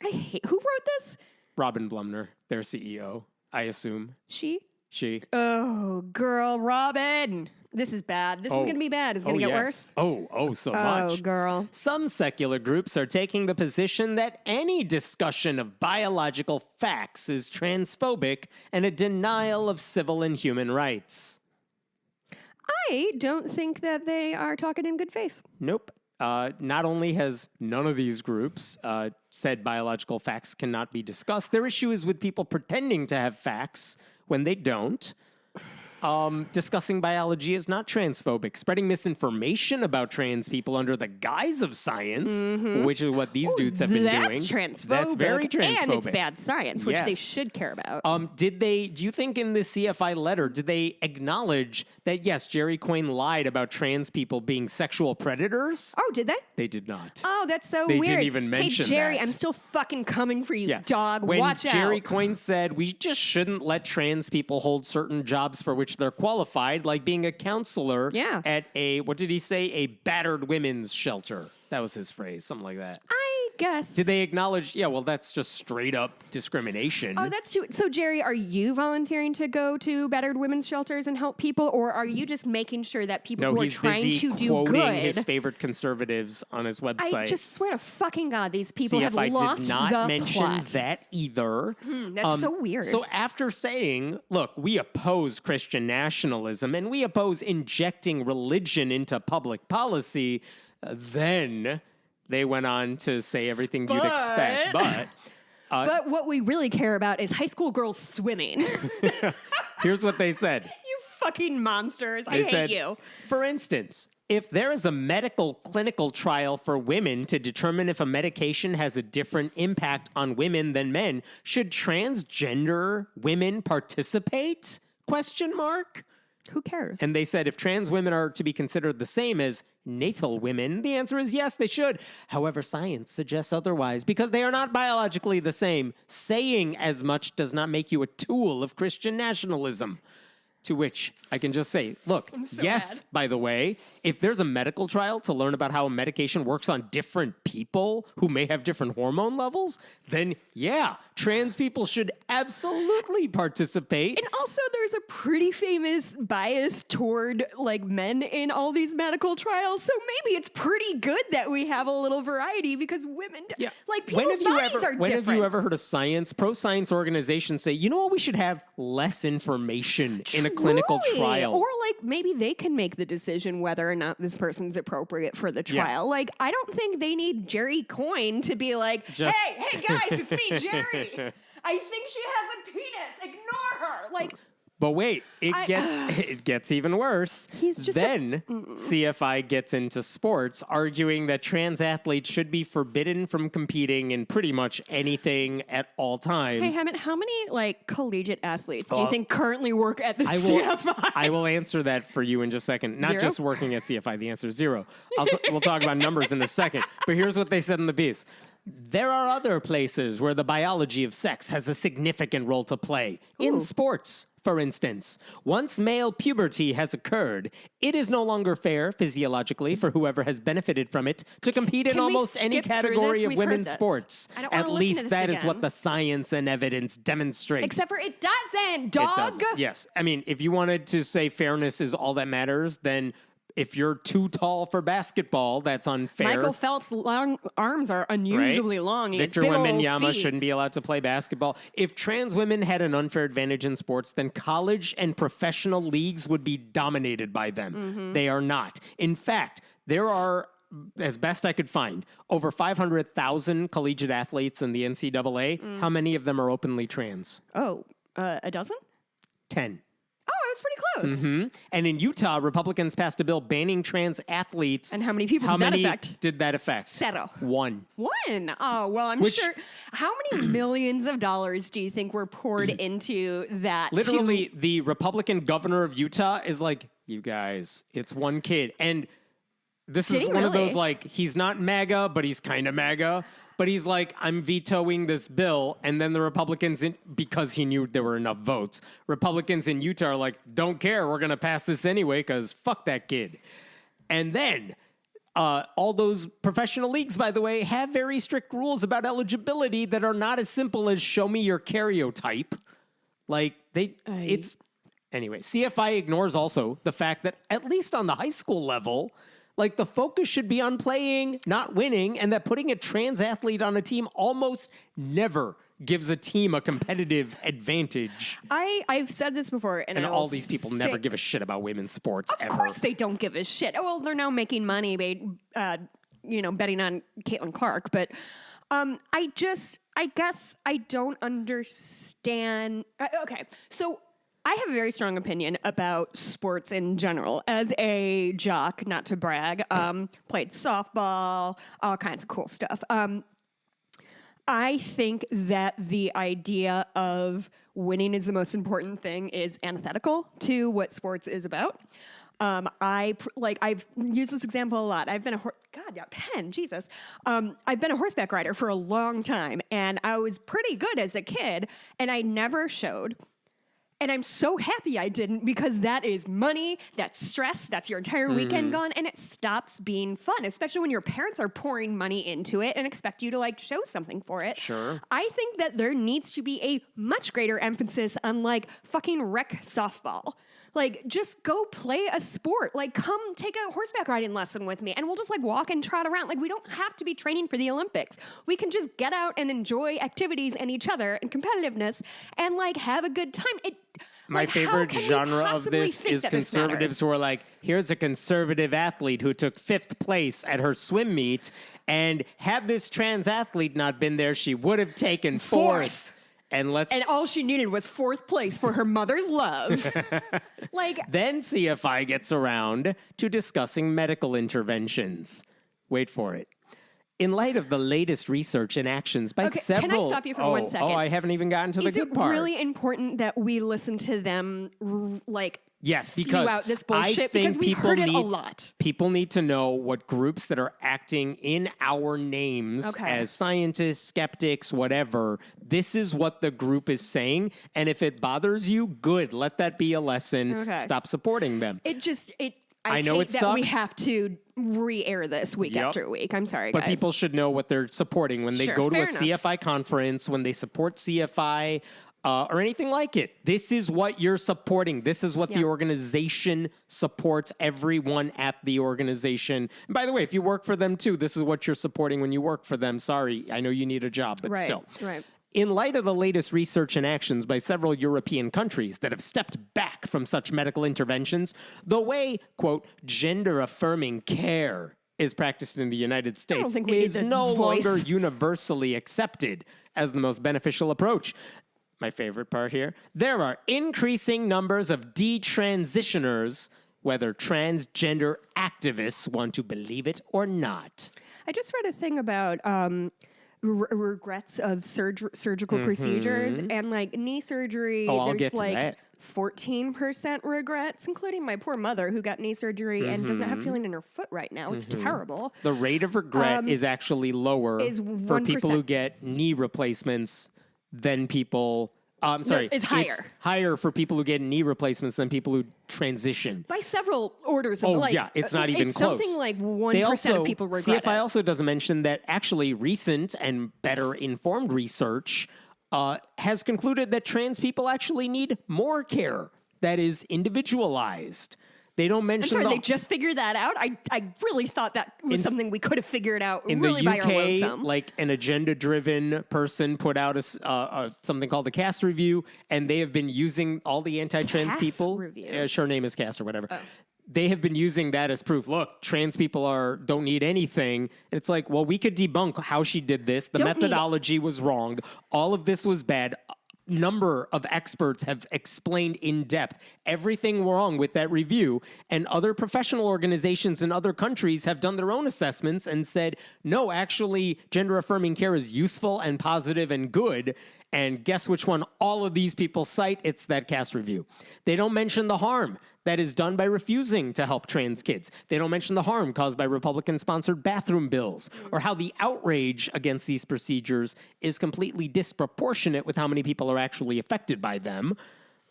I hate who wrote this? Robin Blumner, their CEO, I assume. She? She. Oh, girl, Robin. This is bad. This is going to be bad. It's going to get worse. So much. Oh, girl. Some secular groups are taking the position that any discussion of biological facts is transphobic and a denial of civil and human rights. I don't think that they are talking in good faith. Nope. Not only has none of these groups said biological facts cannot be discussed, their issue is with people pretending to have facts when they don't. Discussing biology is not transphobic. Spreading misinformation about trans people under the guise of science, which is what these dudes have been doing. That's transphobic. That's very transphobic. And it's bad science, which they Yes. should care about. Do you think in the CFI letter, did they acknowledge that, yes, Jerry Coyne lied about trans people being sexual predators? Oh, did they? They did not. Oh, that's so They weird. didn't even mention Hey, Jerry, that. I'm still fucking coming for you, Yeah. dog. When Watch Jerry out. Coyne said we just shouldn't let trans people hold certain jobs for which they're qualified, like being a counselor at what did he say? A battered women's shelter. That was his phrase, something like that. I guess. Did they acknowledge, yeah, well, that's just straight up discrimination. Oh, that's too. So, Jerry, are you volunteering to go to battered women's shelters and help people, or are you just making sure that people who are he's trying busy to do quoting good? his favorite conservatives on his website. I just swear to fucking God, these people have CFI lost did not the mention plot. that either. That's so weird. So after saying, look, we oppose Christian nationalism and we oppose injecting religion into public policy, then they went on to say everything you'd expect. But what we really care about is high school girls swimming. Here's what they said. You fucking monsters. I They hate said, you. For instance, if there is a medical clinical trial for women to determine if a medication has a different impact on women than men, should transgender women participate? Question mark. Who cares? And they said if trans women are to be considered the same as natal women, the answer is yes, they should. However, science suggests otherwise because they are not biologically the same. Saying as much does not make you a tool of Christian nationalism. To which I can just say, look, yes, mad. by the way, if there's a medical trial to learn about how a medication works on different people who may have different hormone levels, then yeah, trans people should absolutely participate. And also, there's a pretty famous bias toward like men in all these medical trials. So maybe it's pretty good that we have a little variety because women, like people's bodies are when different. have you ever heard a pro-science organization say, you know what, we should have less information in a clinical Truly. trial? Or like maybe they can make the decision whether or not this person's appropriate for the trial. Like I don't think they need Jerry Coyne to be like, hey guys, it's me, Jerry. I think she has a penis. Ignore her. Like, But wait, it gets even worse. He's just then CFI gets into sports, arguing that trans athletes should be forbidden from competing in pretty much anything at all times. hey, Hammond, how many like collegiate athletes do you think currently work at the CFI? I will answer that for you in just a second. Not 0? just working at CFI. The answer is 0. We'll talk about numbers in a second. But here's what they said in the piece. There are other places where the biology of sex has a significant role to play. In sports, for instance, once male puberty has occurred, it is no longer fair physiologically for whoever has benefited from it to compete in Can we almost any skip through category this? of We've women's heard this. sports. I don't At wanna listen to least this that is again. what the science and evidence demonstrates. Except for it doesn't, dog. It doesn't. Yes. I mean, if you wanted to say fairness is all that matters, then if you're too tall for basketball, that's unfair. Michael Phelps' long arms are unusually long. He has Victor big old Wembanyama feet. shouldn't be allowed to play basketball. If trans women had an unfair advantage in sports, then college and professional leagues would be dominated by them. Mm-hmm. They are not. In fact, there are, as best I could find, over 500,000 collegiate athletes in the NCAA. How many of them are openly trans? Oh, a dozen? 10. Oh, I was pretty close. And in Utah, Republicans passed a bill banning trans athletes. And how many people How did that many affect? did that affect? 0. 1. One. Oh, well, I'm Which- sure. How many millions of dollars do you think were poured into that? Literally, the Republican governor of Utah is like, You guys, it's one kid. And this Did is he one of really? those, like, he's not MAGA, but he's kind of MAGA. But he's like, I'm vetoing this bill. And then the Republicans, because he knew there were enough votes, Republicans in Utah are like, don't care. We're going to pass this anyway because fuck that kid. And then all those professional leagues, by the way, have very strict rules about eligibility that are not as simple as show me your karyotype. Like, anyway, CFI ignores also the fact that, at least on the high school level, like, the focus should be on playing, not winning, and that putting a trans athlete on a team almost never gives a team a competitive advantage. I've said this before, and all these people never give a shit about women's sports ever. Of course they don't give a shit. Oh, well, they're now making money, betting on Caitlin Clark. But I guess I don't understand. Okay, so I have a very strong opinion about sports in general. As a jock, not to brag, played softball, all kinds of cool stuff. I think that the idea of winning is the most important thing is antithetical to what sports is about. I've used this example a lot. I've been I've been a horseback rider for a long time, and I was pretty good as a kid, and I never showed. And I'm so happy I didn't, because that is money, that's stress, that's your entire weekend gone, and it stops being fun, especially when your parents are pouring money into it and expect you to, like, show something for it. Sure. I think that there needs to be a much greater emphasis on, like, fucking rec softball. Like, just go play a sport. Like, come take a horseback riding lesson with me, and we'll just, like, walk and trot around. Like, we don't have to be training for the Olympics. We can just get out and enjoy activities and each other and competitiveness and, like, have a good time. My favorite genre of this is conservatives who are like, here's a conservative athlete who took 5th place at her swim meet, and had this trans athlete not been there, she would have taken 4th. And all she needed was 4th place for her mother's love. Then CFI gets around to discussing medical interventions. Wait for it. In light of the latest research and actions by several... Can I stop you for 1 second? Oh, I haven't even gotten to the good part. Is it really important that we listen to them, yes, spew because out this bullshit? I think because we've heard it a lot. People need to know what groups that are acting in our names as scientists, skeptics, whatever. This is what the group is saying. And if it bothers you, good. Let that be a lesson. Okay. Stop supporting them. I know hate it that sucks. we have to re-air this week after week. I'm sorry, guys. But people should know what they're supporting when they go to a CFI conference, when they support CFI, or anything like it. This is what you're supporting. This is what the organization supports, everyone at the organization. And by the way, if you work for them too, this is what you're supporting when you work for them. Sorry, I know you need a job, but still. Right. In light of the latest research and actions by several European countries that have stepped back from such medical interventions, the way, quote, gender-affirming care is practiced in the United States is no longer universally accepted as the most beneficial approach. My favorite part here, there are increasing numbers of detransitioners, whether transgender activists want to believe it or not. I just read a thing about... regrets of surgical procedures, and like knee surgery, there's like 14% regrets, including my poor mother who got knee surgery and doesn't have feeling in her foot right now. It's terrible. The rate of regret is actually lower for people who get knee replacements than people... it's higher. It's higher for people who get knee replacements than people who transition. By several orders of it's not even close. Something like 1% of people regret CFI it. also doesn't mention that actually recent and better informed research has concluded that trans people actually need more care that is individualized. They don't mention. I'm sorry, they just figured that out. I really thought that was something we could have figured out really by our lonesome. Like an agenda-driven person put out something called the Cass Review, and they have been using all the anti-trans people. Her name is Cass or whatever. Oh. They have been using that as proof. Look, trans people don't need anything. And it's like, well, we could debunk how she did this. The methodology was wrong. All of this was bad. Number of experts have explained in depth everything wrong with that review, and other professional organizations in other countries have done their own assessments and said, no, actually, gender-affirming care is useful and positive and good. And guess which one all of these people cite? It's that Cass Review. They don't mention the harm that is done by refusing to help trans kids. They don't mention the harm caused by Republican-sponsored bathroom bills, or how the outrage against these procedures is completely disproportionate with how many people are actually affected by them,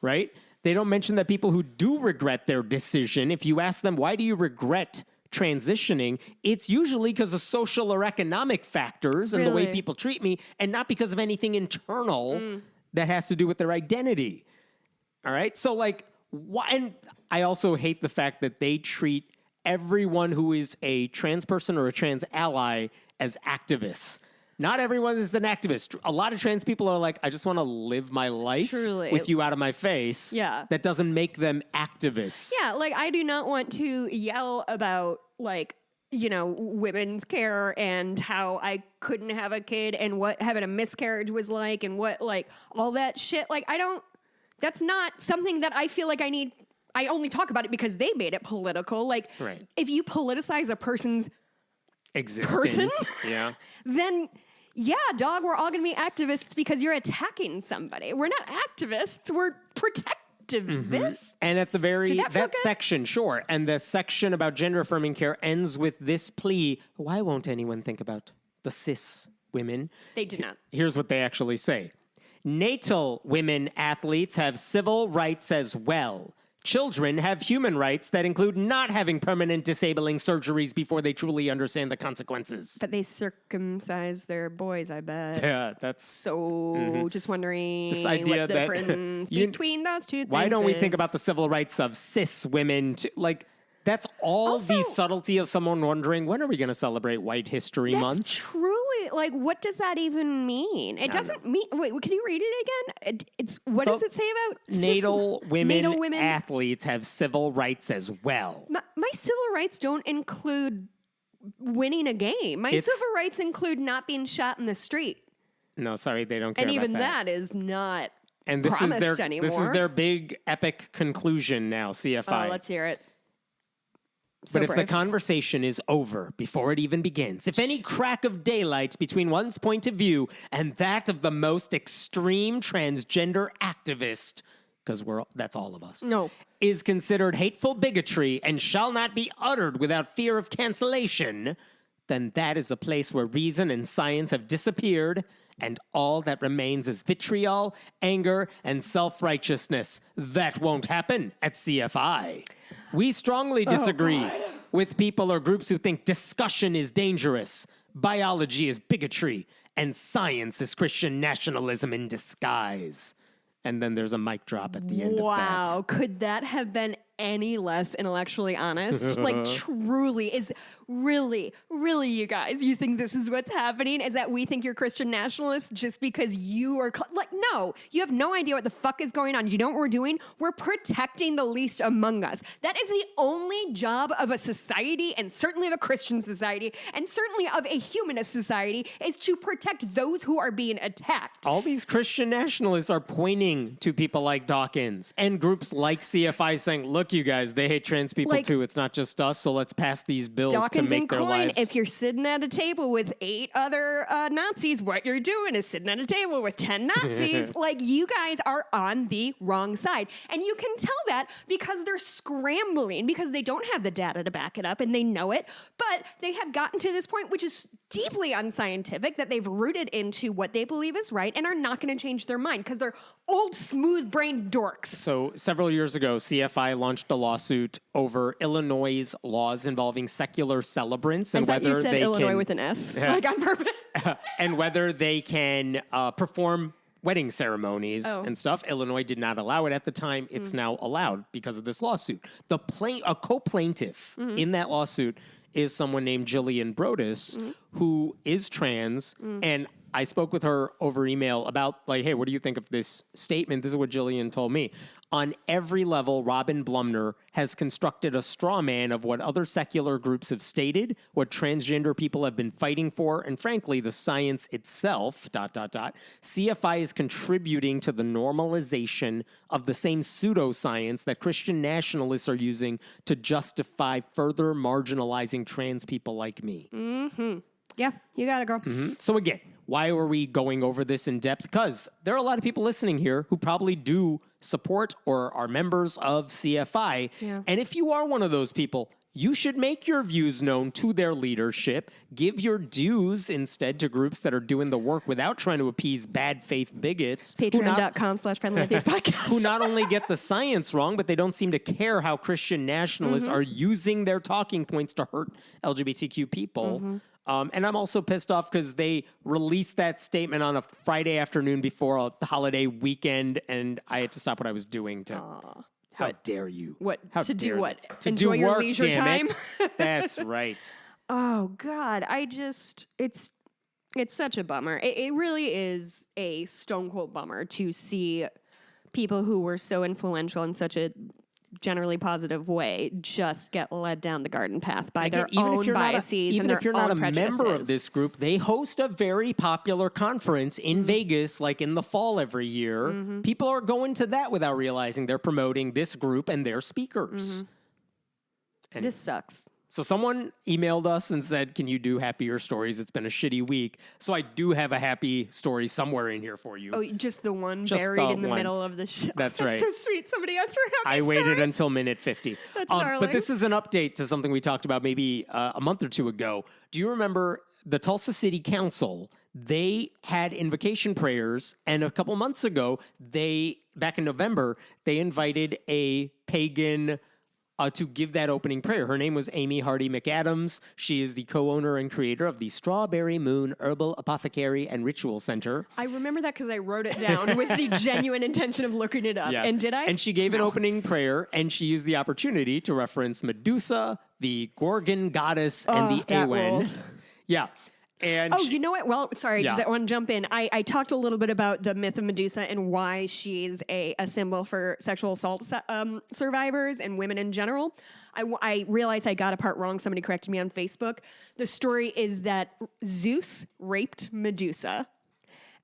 right? They don't mention that people who do regret their decision, if you ask them, why do you regret transitioning, it's usually because of social or economic factors and the way people treat me, and not because of anything internal that has to do with their identity. All right? So, like, and I also hate the fact that they treat everyone who is a trans person or a trans ally as activists. Not everyone is an activist. A lot of trans people are like, I just want to live my life with you out of my face. Yeah. That doesn't make them activists. Yeah, like, I do not want to yell about, like, you know, women's care and how I couldn't have a kid and what having a miscarriage was like and what, like, all that shit. Like, that's not something that I feel like I need. I only talk about it because they made it political. Like, if you politicize a person's existence, then yeah, dog, we're all going to be activists because you're attacking somebody. We're not activists. We're protectivists. And at the very, that section, sure. And the section about gender affirming care ends with this plea. Why won't anyone think about the cis women? They do not. Here's what they actually say. Natal women athletes have civil rights as well. Children have human rights that include not having permanent disabling surgeries before they truly understand the consequences. But they circumcise their boys, I bet. Yeah, that's... So, just wondering this idea what the difference between those two things Why don't we think is. about the civil rights of cis women? Like, that's all Also, the subtlety of someone wondering, when are we going to celebrate White History Month? That's truly, like, what does that even mean? It doesn't mean, wait, can you read it again? It's, what does it say about natal women athletes have civil rights as well. My civil rights don't include winning a game. My civil rights include not being shot in the street. No, sorry, they don't care and about even that. That is not and this promised is their, anymore. This is their big epic conclusion now, CFI. Oh, let's hear it. But if the conversation is over before it even begins, if any crack of daylight between one's point of view and that of the most extreme transgender activist, because that's all of us, is considered hateful bigotry and shall not be uttered without fear of cancellation, then that is a place where reason and science have disappeared, and all that remains is vitriol, anger, and self-righteousness. That won't happen at CFI. We strongly disagree with people or groups who think discussion is dangerous, biology is bigotry, and science is Christian nationalism in disguise. And then there's a mic drop at the end of that. Wow, could that have been any less intellectually honest? Like, truly, is really, you guys, you think this is what's happening? Is that we think you're Christian nationalists just because you are, like, no, you have no idea what the fuck is going on. You know what we're doing? We're protecting the least among us. That is the only job of a society, and certainly of a Christian society, and certainly of a humanist society, is to protect those who are being attacked. All these Christian nationalists are pointing to people like Dawkins and groups like CFI saying, look, you guys, they hate trans people too. It's not just us, so let's pass these bills Dawkins to make their lives. If you're sitting at a table with 8 other Nazis, what you're doing is sitting at a table with 10 Nazis. Like, you guys are on the wrong side. And you can tell that because they're scrambling, because they don't have the data to back it up, and they know it. But they have gotten to this point, which is deeply unscientific, that they've rooted into what they believe is right and are not going to change their mind because they're old, smooth-brained dorks. So several years ago, CFI launched a lawsuit over Illinois' laws involving secular celebrants and whether you said they Illinois can, with an S, like on purpose, and whether they can perform wedding ceremonies and stuff. Illinois did not allow it at the time. It's now allowed because of this lawsuit. A co-plaintiff in that lawsuit is someone named Jillian Brodus, who is trans, and I spoke with her over email about, like, hey, what do you think of this statement? This is what Jillian told me. On every level, Robin Blumner has constructed a straw man of what other secular groups have stated, what transgender people have been fighting for, and frankly, the science itself, ... CFI is contributing to the normalization of the same pseudoscience that Christian nationalists are using to justify further marginalizing trans people like me. Yeah, you got it, girl. So again, why are we going over this in depth? Because there are a lot of people listening here who probably do support or are members of CFI. Yeah. And if you are one of those people, you should make your views known to their leadership. Give your dues instead to groups that are doing the work without trying to appease bad faith bigots. Patreon.com/friendlyatheist podcast. Who not only get the science wrong, but they don't seem to care how Christian nationalists are using their talking points to hurt LGBTQ people. And I'm also pissed off because they released that statement on a Friday afternoon before a holiday weekend, and I had to stop what I was doing to... How dare you? What? How To do dare what? you? To Enjoy do your work, leisure damn time? it. That's right. Oh God, it's such a bummer. It really is a stone cold bummer to see people who were so influential in such a generally positive way just get led down the garden path by their own biases and their own prejudices. Even if you're not a member of this group, they host a very popular conference in Vegas, like in the fall every year. People are going to that without realizing they're promoting this group and their speakers. And This sucks. so someone emailed us and said, can you do happier stories? It's been a shitty week. So I do have a happy story somewhere in here for you. Oh, just the one Just buried the in the one. middle of the show. That's That's right. so sweet. Somebody asked for happy I stories. waited until minute 50. That's But darling. this is an update to something we talked about maybe a month or two ago. Do you remember the Tulsa City Council? They had invocation prayers, and a couple months ago, back in November, they invited a pagan to give that opening prayer. Her name was Amy Hardy McAdams. She is the co-owner and creator of the Strawberry Moon Herbal Apothecary and Ritual Center. I remember that because I wrote it down with the genuine intention of looking it up. Yes. And did I? And she gave an opening prayer, and she used the opportunity to reference Medusa, the Gorgon goddess, and the that Awen. world. Yeah. And Oh, you know what? Well, sorry, Yeah. just I want to jump in. I talked a little bit about the myth of Medusa and why she's a symbol for sexual assault survivors and women in general. I realized I got a part wrong. Somebody corrected me on Facebook. The story is that Zeus raped Medusa,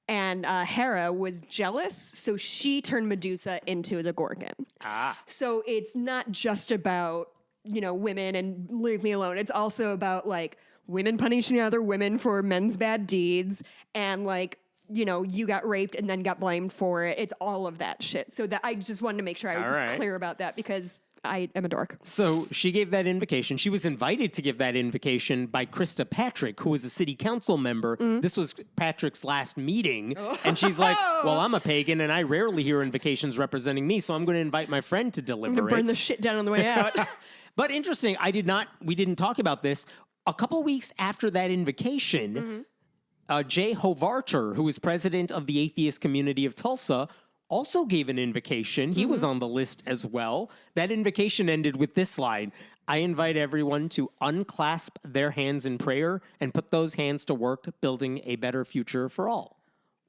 and Hera was jealous, so she turned Medusa into the Gorgon. So it's not just about, women and leave me alone. It's also about, like, women punishing other women for men's bad deeds, and you got raped and then got blamed for it. It's all of that shit. So that I just wanted to make sure I was clear about that because I am a dork. so she gave that invocation. She was invited to give that invocation by Krista Patrick, who was a city council member. This was Patrick's last meeting. And she's like, well, I'm a pagan and I rarely hear invocations representing me, so I'm going to invite my friend to deliver it. Burn the shit down on the way out. But interesting, we didn't talk about this. A couple weeks after that invocation, Jay Hovarter, who is president of the Atheist community of Tulsa, also gave an invocation. He was on the list as well. That invocation ended with this line: I invite everyone to unclasp their hands in prayer and put those hands to work building a better future for all.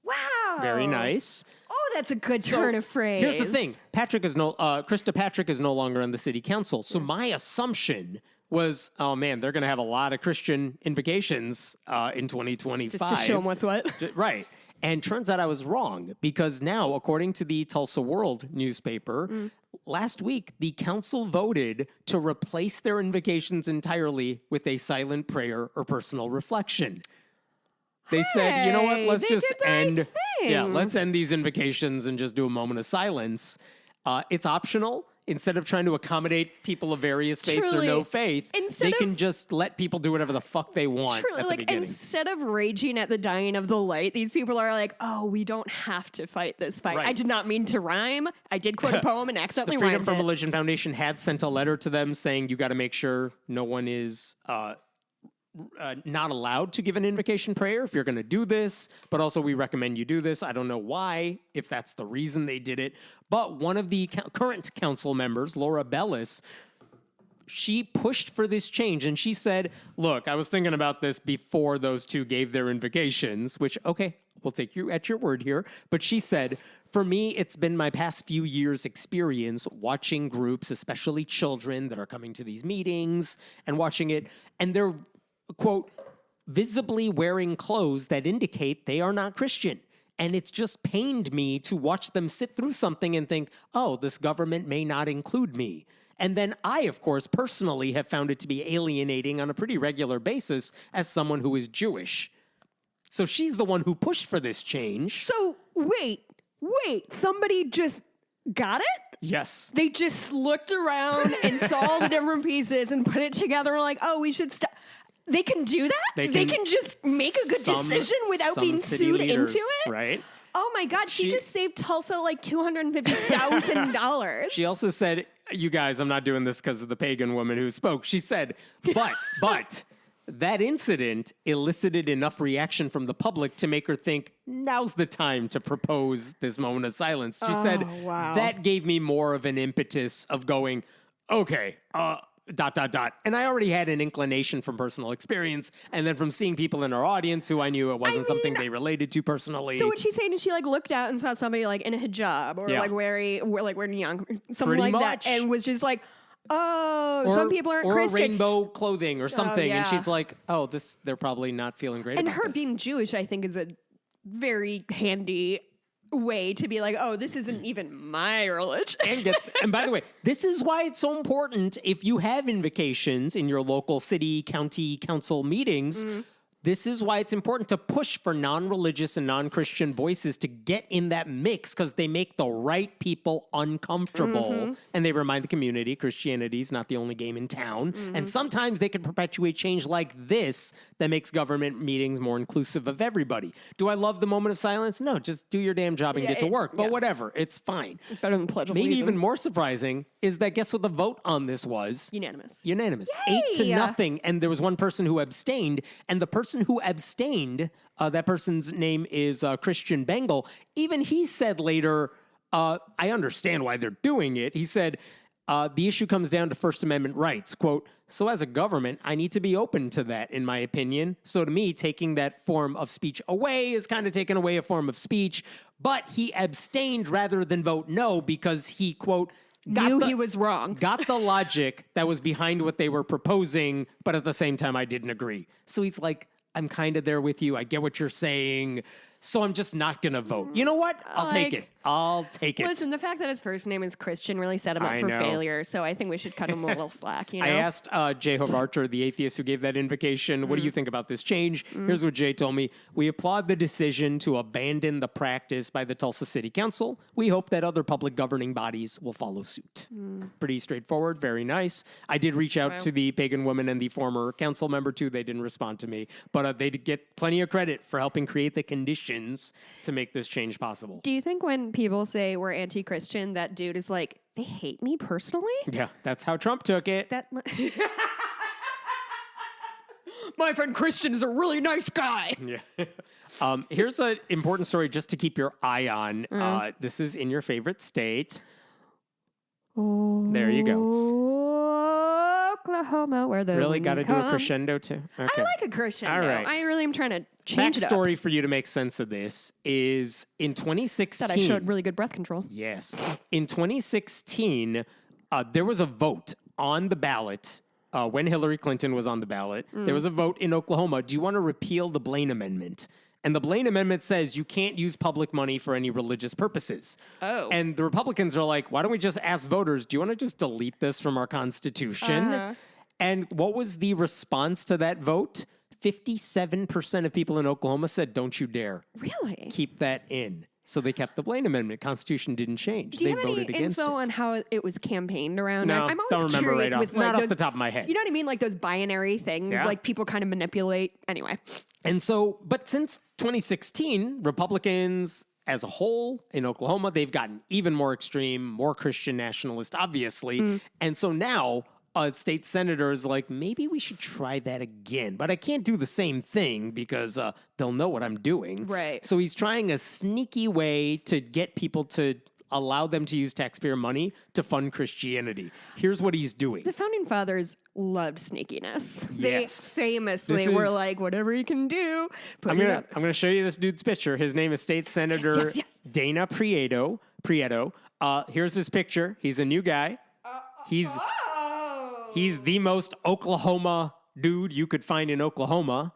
Wow. Very nice. Oh, that's a good turn of phrase. Here's the thing. Krista Patrick is no longer on the city council. So my assumption was, oh man, they're going to have a lot of Christian invocations in 2025. Just to show them what's what. Right. And turns out I was wrong, because now, according to the Tulsa World newspaper, last week, the council voted to replace their invocations entirely with a silent prayer or personal reflection. They said, you know what, let's they just did the right end. Yeah, thing. let's end these invocations and just do a moment of silence. It's optional. Instead of trying to accommodate people of various faiths or Truly. no faith, Instead they of- can just let people do whatever the fuck they want Truly, at the like, beginning. instead of raging at the dying of the light, these people are like, oh, we don't have to fight this fight. Right. I did not mean to rhyme. I did quote a poem and accidentally The Freedom rhymed from it. Religion Foundation had sent a letter to them saying you got to make sure no one is not allowed to give an invocation prayer if you're going to do this, but also we recommend you do this. I don't know why, if that's the reason they did it, but one of the current council members, Laura Bellis, she pushed for this change, and she said, look, I was thinking about this before those two gave their invocations, which, okay, we'll take you at your word here, but she said, for me, it's been my past few years' experience watching groups, especially children that are coming to these meetings and watching it, and they're, quote, visibly wearing clothes that indicate they are not Christian. And it's just pained me to watch them sit through something and think, oh, this government may not include me. And then I, of course, personally have found it to be alienating on a pretty regular basis as someone who is Jewish. So she's the one who pushed for this change. So wait, somebody just got it? Yes. They just looked around and saw all the different pieces and put it together and like, oh, we should stop. They can do that? They can just make a good decision without being sued into it? Right. Oh my God, she just saved Tulsa like $250,000. She also said, you guys, I'm not doing this because of the pagan woman who spoke. She said, but that incident elicited enough reaction from the public to make her think, now's the time to propose this moment of silence. She said, that gave me more of an impetus of going, okay, ... And I already had an inclination from personal experience, and then from seeing people in our audience who I knew it wasn't something they related to personally. So what she's saying is she like looked out and saw somebody like in a hijab or like wearing young something Pretty like much. that, and was just like, oh, some people aren't Christian. Or rainbow clothing or something, yeah. and she's like, oh, they're probably not feeling great. And about her this. being Jewish, I think, is a very handy way to be like, oh, this isn't even my religion. And by the way, this is why it's so important if you have invocations in your local city, county, council meetings. This is why it's important to push for non-religious and non-Christian voices to get in that mix, because they make the right people uncomfortable and they remind the community Christianity is not the only game in town. And sometimes they can perpetuate change like this that makes government meetings more inclusive of everybody. Do I love the moment of silence? No, just do your damn job and get to work. But whatever, it's fine. It's better than Pledge of Maybe Allegiance. even more surprising is that guess what the vote on this was? Unanimous. Yay! 8-0. And there was one person who abstained. And the person who abstained, that person's name is Christian Bengal. Even he said later, I understand why they're doing it. He said, the issue comes down to First Amendment rights. Quote, so as a government, I need to be open to that, in my opinion. So to me, taking that form of speech away is kind of taking away a form of speech. But he abstained rather than vote no because he, quote, he was wrong. Got the logic that was behind what they were proposing, but at the same time, I didn't agree. So he's like, I'm kind of there with you. I get what you're saying. So I'm just not going to vote. You know what? I'll take it. Listen, the fact that his first name is Christian really set him up for failure. So I think we should cut him a little slack. You know? I asked Jay Hovarter, the atheist who gave that invocation, what do you think about this change? Here's what Jay told me. We applaud the decision to abandon the practice by the Tulsa City Council. We hope that other public governing bodies will follow suit. Pretty straightforward. Very nice. I did reach out to the pagan woman and the former council member too. They didn't respond to me, but they did get plenty of credit for helping create the conditions to make this change possible. Do you think when people say we're anti-Christian, that dude is like, they hate me personally? Yeah, that's how Trump took it. My friend Christian is a really nice guy. Yeah. Here's an important story just to keep your eye on. This is in your favorite state. There you go. Oklahoma, where the really got to do a crescendo too. Okay. I like a crescendo. All right. I really am trying to change it up. Backstory for you to make sense of this is in 2016. That I showed really good breath control. Yes. In 2016, there was a vote on the ballot when Hillary Clinton was on the ballot. There was a vote in Oklahoma. Do you want to repeal the Blaine Amendment? And the Blaine Amendment says you can't use public money for any religious purposes. Oh. And the Republicans are like, why don't we just ask voters, do you want to just delete this from our Constitution? And what was the response to that vote? 57% of people in Oklahoma said, don't you dare. Really? Keep that in. So they kept the Blaine Amendment. Constitution didn't change. Do you they have voted any against info it. on how it was campaigned around? No, I'm always don't remember curious right with off, like not those, off the top of my head. You know what I mean? Like those binary things, Yeah. like people kind of manipulate. Anyway. And so, but since 2016, Republicans as a whole in Oklahoma, they've gotten even more extreme, more Christian nationalist, obviously. And so now a state senator is like, maybe we should try that again. But I can't do the same thing because they'll know what I'm doing. Right. So he's trying a sneaky way to get people to allow them to use taxpayer money to fund Christianity. Here's what he's doing. The founding fathers loved sneakiness. Yes. They famously were like, whatever you can do. I'm gonna show you this dude's picture. His name is State Senator yes. Dana Prieto. Here's his picture. He's a new guy. He's the most Oklahoma dude you could find in Oklahoma.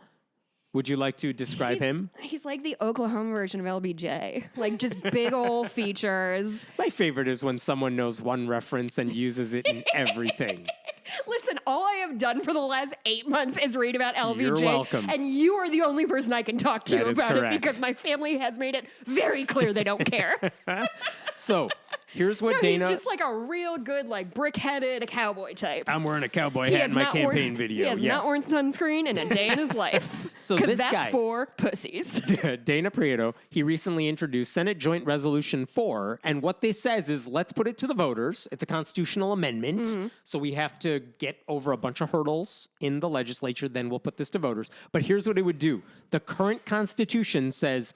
Would you like to describe him? He's like the Oklahoma version of LBJ. Like just big old features. My favorite is when someone knows one reference and uses it in everything. Listen, all I have done for the last 8 months is read about LBJ. You're welcome. And you are the only person I can talk to That is about correct. it because my family has made it very clear they don't care. So here's what No, Dana. he's just like a real good, like brick-headed cowboy type. I'm wearing a cowboy He hat has in my not campaign worn, video. He has not worn sunscreen in a day in his life. So Because this that's guy- for pussies. Dana Prieto, he recently introduced Senate Joint Resolution 4, and what this says is let's put it to the voters. It's a constitutional amendment, so we have to get over a bunch of hurdles in the legislature, then we'll put this to voters. But here's what it would do. The current Constitution says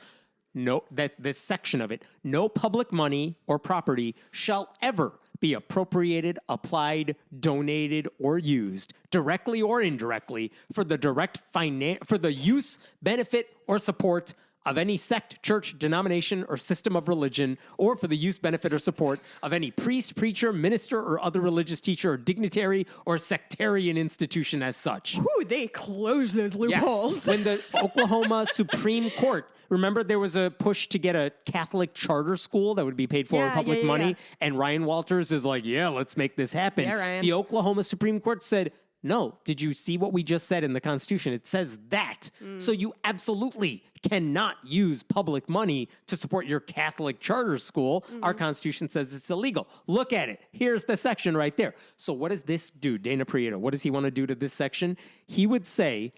no, that this section of it, no public money or property shall ever be appropriated, applied, donated, or used, directly or indirectly, for the use, benefit, or support of any sect, church, denomination, or system of religion, or for the use, benefit, or support of any priest, preacher, minister, or other religious teacher, or dignitary, or sectarian institution as such. Ooh, they closed those loopholes. Yes. When the Oklahoma Supreme Court, remember there was a push to get a Catholic charter school that would be paid for with public money, and Ryan Walters is like, yeah, let's make this happen. Yeah, Ryan. The Oklahoma Supreme Court said, no, did you see what we just said in the Constitution? It says that. So you absolutely cannot use public money to support your Catholic charter school. Our Constitution says it's illegal. Look at it. Here's the section right there. So what does this do, Dana Prieto? What does he want to do to this section? He would say,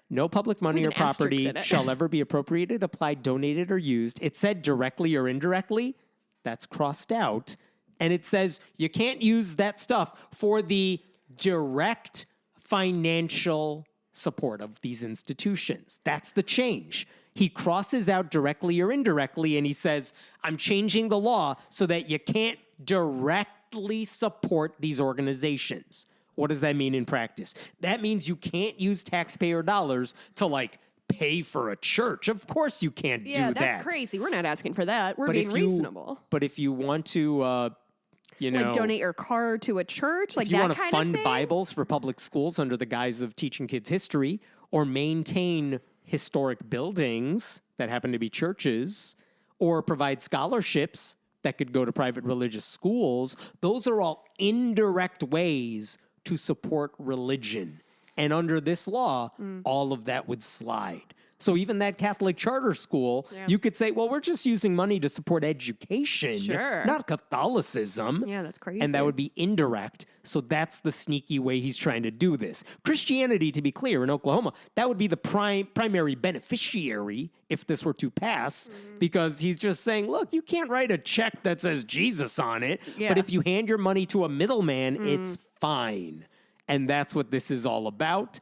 no public money or With an asterisk property in it. shall ever be appropriated, applied, donated, or used. It said directly or indirectly. That's crossed out. And it says you can't use that stuff for the direct financial support of these institutions. That's the change. He crosses out directly or indirectly, and he says, I'm changing the law so that you can't directly support these organizations. What does that mean in practice? That means you can't use taxpayer dollars to, like, pay for a church. Of course you can't do that. Yeah, that's crazy. We're not asking for that. We're But being if you- reasonable. But if you want to, Like donate your car to a church, like if you that want to kind fund of thing. Bibles for public schools under the guise of teaching kids history, or maintain historic buildings that happen to be churches, or provide scholarships that could go to private religious schools, those are all indirect ways to support religion. And under this law, all of that would slide. So even that Catholic charter school, you could say, well, we're just using money to support education, Sure. not Catholicism. Yeah, that's crazy. And that would be indirect. So that's the sneaky way he's trying to do this. Christianity, to be clear, in Oklahoma, that would be the primary beneficiary if this were to pass, because he's just saying, look, you can't write a check that says Jesus on it, Yeah. but if you hand your money to a middleman, it's fine. And that's what this is all about.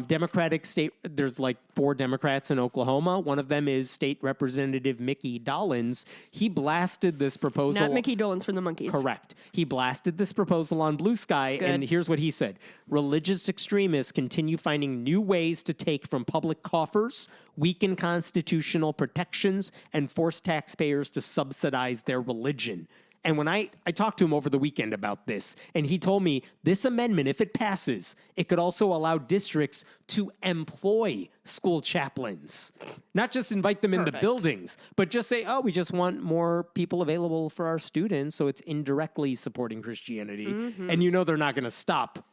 Democratic state, there's like 4 Democrats in Oklahoma. One of them is State Representative Mickey Dolenz. He blasted this proposal. Not Mickey Dolenz from the Monkees. Correct. He blasted this proposal on Blue Sky, and here's what he said. Religious extremists continue finding new ways to take from public coffers, weaken constitutional protections, and force taxpayers to subsidize their religion. And when I talked to him over the weekend about this, and he told me this amendment, if it passes, it could also allow districts to employ school chaplains. Not just invite them in the buildings, but just say, oh, we just want more people available for our students, so it's indirectly supporting Christianity. And you know they're not going to stop,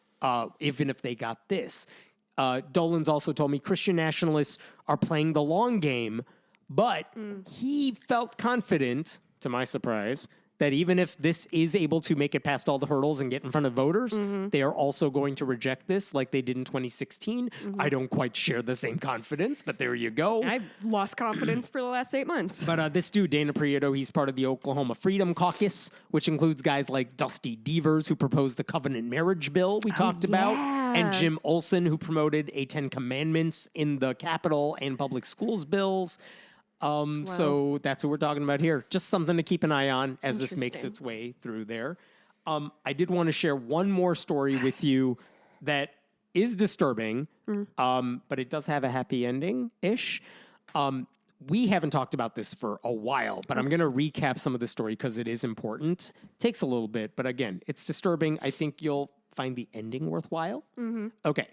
even if they got this. Dolenz also told me Christian nationalists are playing the long game, but he felt confident, to my surprise, that even if this is able to make it past all the hurdles and get in front of voters, they are also going to reject this like they did in 2016. I don't quite share the same confidence, but there you go. I've lost confidence for the last 8 months. But this dude, Dana Prieto, he's part of the Oklahoma Freedom Caucus, which includes guys like Dusty Devers, who proposed the covenant marriage bill we talked about, and Jim Olson, who promoted a 10 Commandments in the Capitol and public schools bills. So that's what we're talking about here. Just something to keep an eye on as this makes its way through there. I did want to share one more story with you that is disturbing, but it does have a happy ending-ish. We haven't talked about this for a while, but I'm going to recap some of the story because it is important. Takes a little bit, but again, it's disturbing. I think you'll find the ending worthwhile. Okay.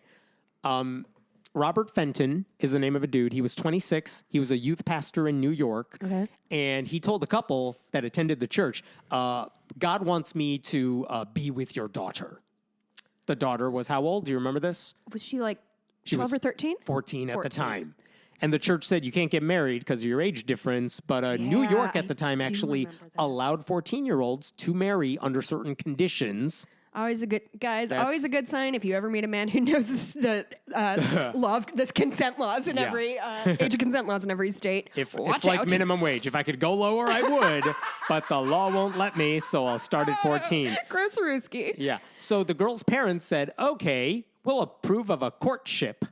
Robert Fenton is the name of a dude. He was 26. He was a youth pastor in New York. And he told a couple that attended the church, God wants me to be with your daughter. The daughter was how old? Do you remember this? Was she like She 12 was or 13? 14 at the 14. time. And the church said you can't get married because of your age difference. But New Yeah, York at the I time do actually remember that. allowed 14-year-olds to marry under certain conditions. Always a good always That's- a good sign if you ever meet a man who knows the law of this consent laws in Yeah. every age of consent laws in every state. If Watch it's like out. minimum wage. If I could go lower, I would. But the law won't let me, so I'll start at 14. Groceruski. Yeah. So the girl's parents said, okay, we'll approve of a courtship.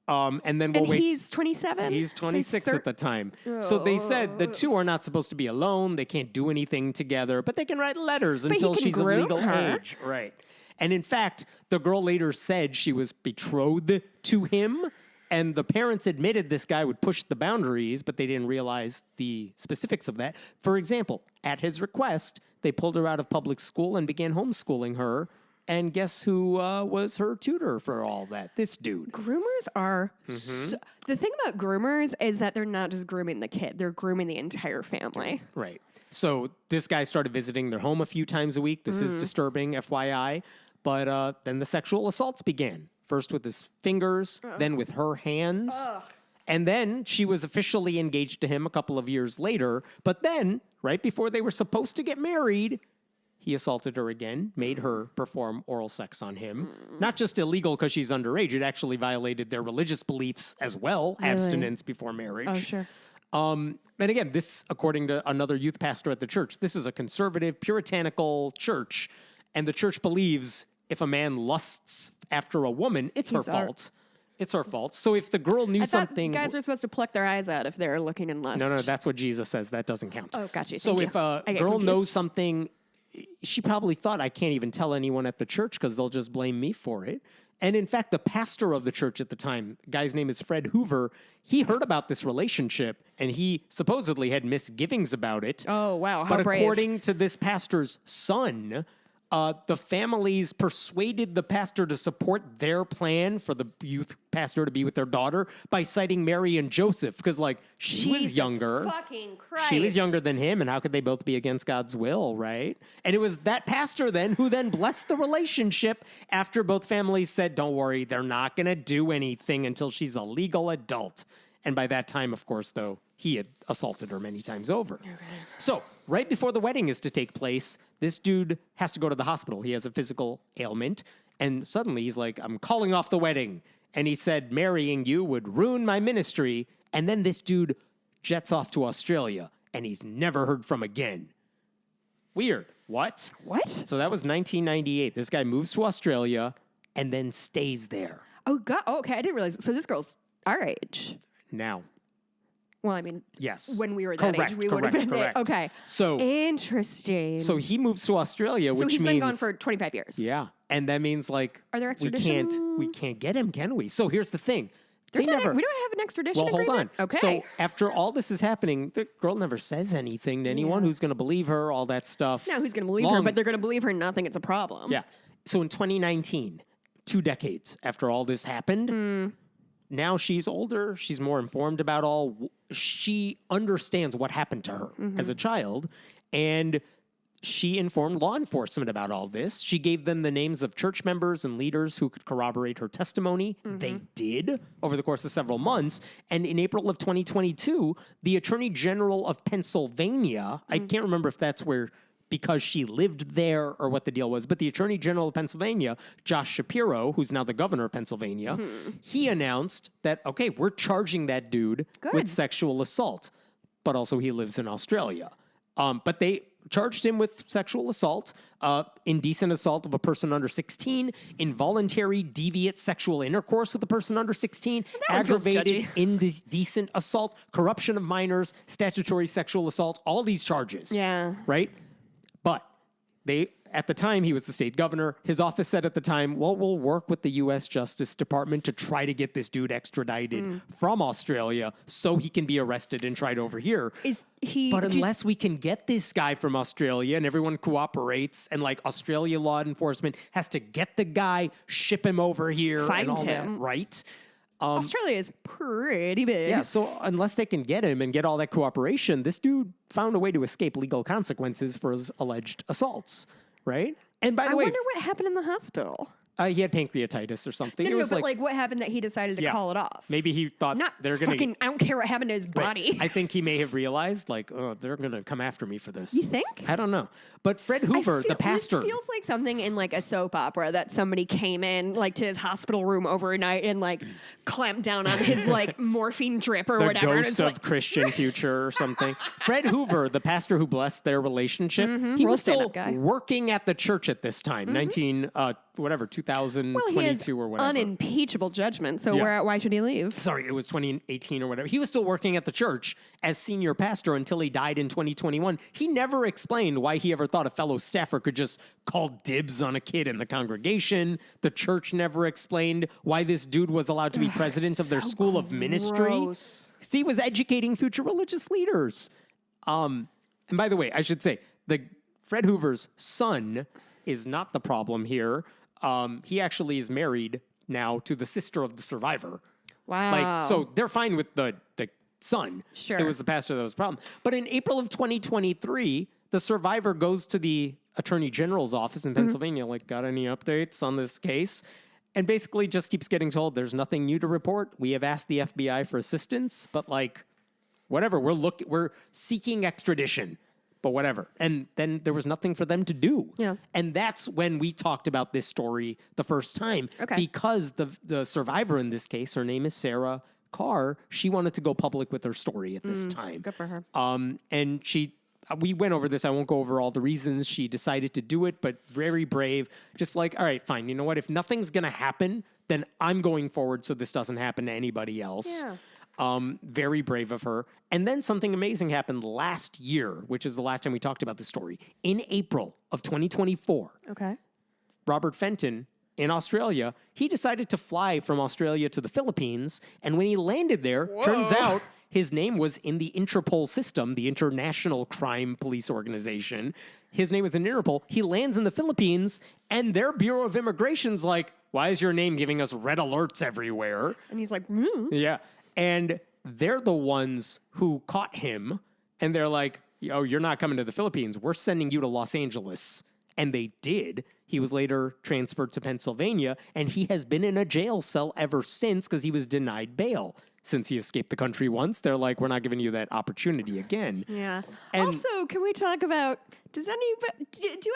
And then we'll And wait. he's 27? He's So 26 at the time. So they said the two are not supposed to be alone. They can't do anything together, but they can write letters he until can she's of groom legal her. age. Right. And in fact, the girl later said she was betrothed to him. And the parents admitted this guy would push the boundaries, but they didn't realize the specifics of that. For example, at his request, they pulled her out of public school and began homeschooling her. And guess who was her tutor for all that? This dude. Groomers are Mm-hmm. the thing about groomers is that they're not just grooming the kid, they're grooming the entire family. Right. So this guy started visiting their home a few times a week. This is disturbing, FYI. But then the sexual assaults began. First with his fingers, then with her hands. And then she was officially engaged to him a couple of years later. But then, right before they were supposed to get married, he assaulted her again, made her perform oral sex on him. Not just illegal because she's underage, it actually violated their religious beliefs as well, abstinence before marriage. Oh, sure. And again, this, according to another youth pastor at the church, this is a conservative, puritanical church, and the church believes if a man lusts after a woman, it's her fault. It's her fault. So if the girl knew I thought something... guys were supposed to pluck their eyes out if they're looking in lust. No, that's what Jesus says. That doesn't count. Oh, gotcha. So Thank if you. a I get girl confused. knows something, she probably thought, I can't even tell anyone at the church because they'll just blame me for it. And in fact, the pastor of the church at the time, guy's name is Fred Hoover, he heard about this relationship and he supposedly had misgivings about it. Oh, wow. How But brave. according to this pastor's son, the families persuaded the pastor to support their plan for the youth pastor to be with their daughter by citing Mary and Joseph because, like, she was Jesus younger. fucking Christ. She was younger than him, and how could they both be against God's will, right? And it was that pastor then who then blessed the relationship after both families said, don't worry, they're not going to do anything until she's a legal adult. And by that time, of course, though, he had assaulted her many times over. So right before the wedding is to take place, this dude has to go to the hospital. He has a physical ailment. And suddenly he's like, I'm calling off the wedding. And he said, marrying you would ruin my ministry. And then this dude jets off to Australia and he's never heard from again. Weird. What? What? So that was 1998. This guy moves to Australia and then stays there. Oh, God. Oh, okay. I didn't realize. So this girl's our age. Now, Well, I mean, yes. when we were that Correct, age, we would have correct, been there. correct. Okay. So, Interesting. so he moves to Australia, So which he's means been gone for 25 years. yeah, and that means like Are there we extradition? can't get him, can we? So here's the thing: There's they not never. we don't have an extradition Well, hold agreement? on. Okay. So after all this is happening, the girl never says anything to anyone. Who's going to believe her? All that stuff. now who's going to believe her? Long- But they're going to believe her not think it's a problem. Yeah. So in 2019, 2 decades after all this happened, now she's older. She's more informed about all. She understands what happened to her as a child. And she informed law enforcement about all this. She gave them the names of church members and leaders who could corroborate her testimony. They did over the course of several months. And in April of 2022, the Attorney General of Pennsylvania, I can't remember if that's where, because she lived there or what the deal was, but the Attorney General of Pennsylvania, Josh Shapiro, who's now the governor of Pennsylvania, he announced that, okay, we're charging that dude with Good. sexual assault, but also he lives in Australia. But they charged him with sexual assault, indecent assault of a person under 16, involuntary deviant sexual intercourse with a person under 16, one feels aggravated judgy. indecent assault, corruption of minors, statutory sexual assault, all these charges. Yeah. Right? But they, at the time, he was the state governor. His office said at the time, well, we'll work with the U.S. Justice Department to try to get this dude extradited from Australia so he can be arrested and tried over here. Is he? But do- unless we can get this guy from Australia and everyone cooperates and like Australia law enforcement has to get the guy, ship him over here Find and all him. that, right? Australia is pretty big. Yeah, so unless they can get him and get all that cooperation, this dude found a way to escape legal consequences for his alleged assaults, right? And by I the way, wonder what happened in the hospital. He had pancreatitis or something. No, It no, was but like what happened that he decided to Yeah. call it off? maybe he thought Not they're going fucking, to. I don't care what happened to his body. I think he may have realized, like, oh, they're going to come after me for this. You think? I don't know. But Fred Hoover, the pastor. This feels like something in like a soap opera that somebody came in like to his hospital room overnight and like clamped down on his like morphine drip or the whatever. And ghost it's of like, Christian future or something. Fred Hoover, the pastor who blessed their relationship, he Real was still stand-up guy. working at the church at this time, 2022 well, he has or whatever. unimpeachable judgment. So Yeah. why should he leave? Sorry, it was 2018 or whatever. He was still working at the church as senior pastor until he died in 2021. He never explained why he ever thought a fellow staffer could just call dibs on a kid in the congregation. The church never explained why this dude was allowed to be president of their school of ministry. gross. See, he was educating future religious leaders. And by the way, I should say, Fred Hoover's son is not the problem here. He actually is married now to the sister of the survivor. Wow. Like, so they're fine with the son. Sure. It was the pastor that was the problem. But in April of 2023, the survivor goes to the attorney general's office in Pennsylvania, like, got any updates on this case? And basically just keeps getting told there's nothing new to report. We have asked the FBI for assistance, but like, whatever, we're seeking extradition, but whatever. And then there was nothing for them to do. Yeah. And that's when we talked about this story the first time. Okay. Because the survivor in this case, her name is Sarah Carr, she wanted to go public with her story at this time. Good for her. And we went over this. I won't go over all the reasons she decided to do it, but very brave. Just like, all right, fine. You know what? If nothing's going to happen, then I'm going forward so this doesn't happen to anybody else. Yeah. Very brave of her. And then something amazing happened last year, which is the last time we talked about the story. In April of 2024, Okay. Robert Fenton in Australia, he decided to fly from Australia to the Philippines. And when he landed there, turns out his name was in the Interpol system, the International Crime Police Organization. His name was in Interpol. He lands in the Philippines, and their Bureau of Immigration's like, why is your name giving us red alerts everywhere? And he's like, Yeah. And they're the ones who caught him, and they're like, oh, you're not coming to the Philippines. We're sending you to Los Angeles. And they did. He was later transferred to Pennsylvania, and he has been in a jail cell ever since because he was denied bail. Since he escaped the country once, they're like, we're not giving you that opportunity again. yeah. And- Also, can we talk about, do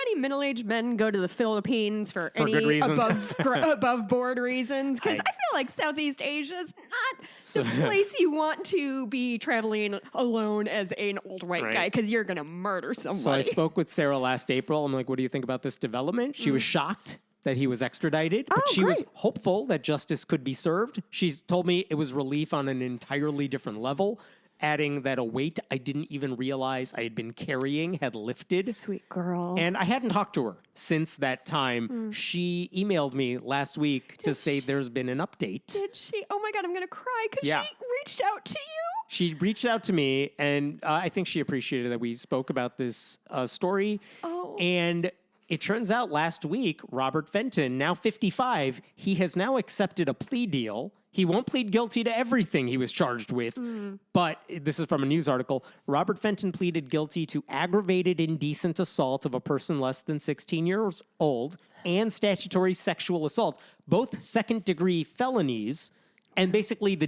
any middle-aged men go to the Philippines for any good reasons. above board reasons? Because I- I feel like Southeast Asia is not the place you want to be traveling alone as an old white Right. guy because you're going to murder somebody. So I spoke with Sarah last April. I'm like, what do you think about this development? She was shocked that he was extradited, but Oh, she was great. hopeful that justice could be served. She's told me it was relief on an entirely different level, adding that a weight I didn't even realize I had been carrying had lifted. Sweet girl. And I hadn't talked to her since that time. She emailed me last week to say there's been an update. Did she? Oh my God, I'm going to cry because Yeah. she reached out to you. She reached out to me, and I think she appreciated that we spoke about this story. Oh. And it turns out last week, Robert Fenton, now 55, he has now accepted a plea deal. He won't plead guilty to everything he was charged with, but this is from a news article. Robert Fenton pleaded guilty to aggravated indecent assault of a person less than 16 years old and statutory sexual assault, both second-degree felonies. And basically the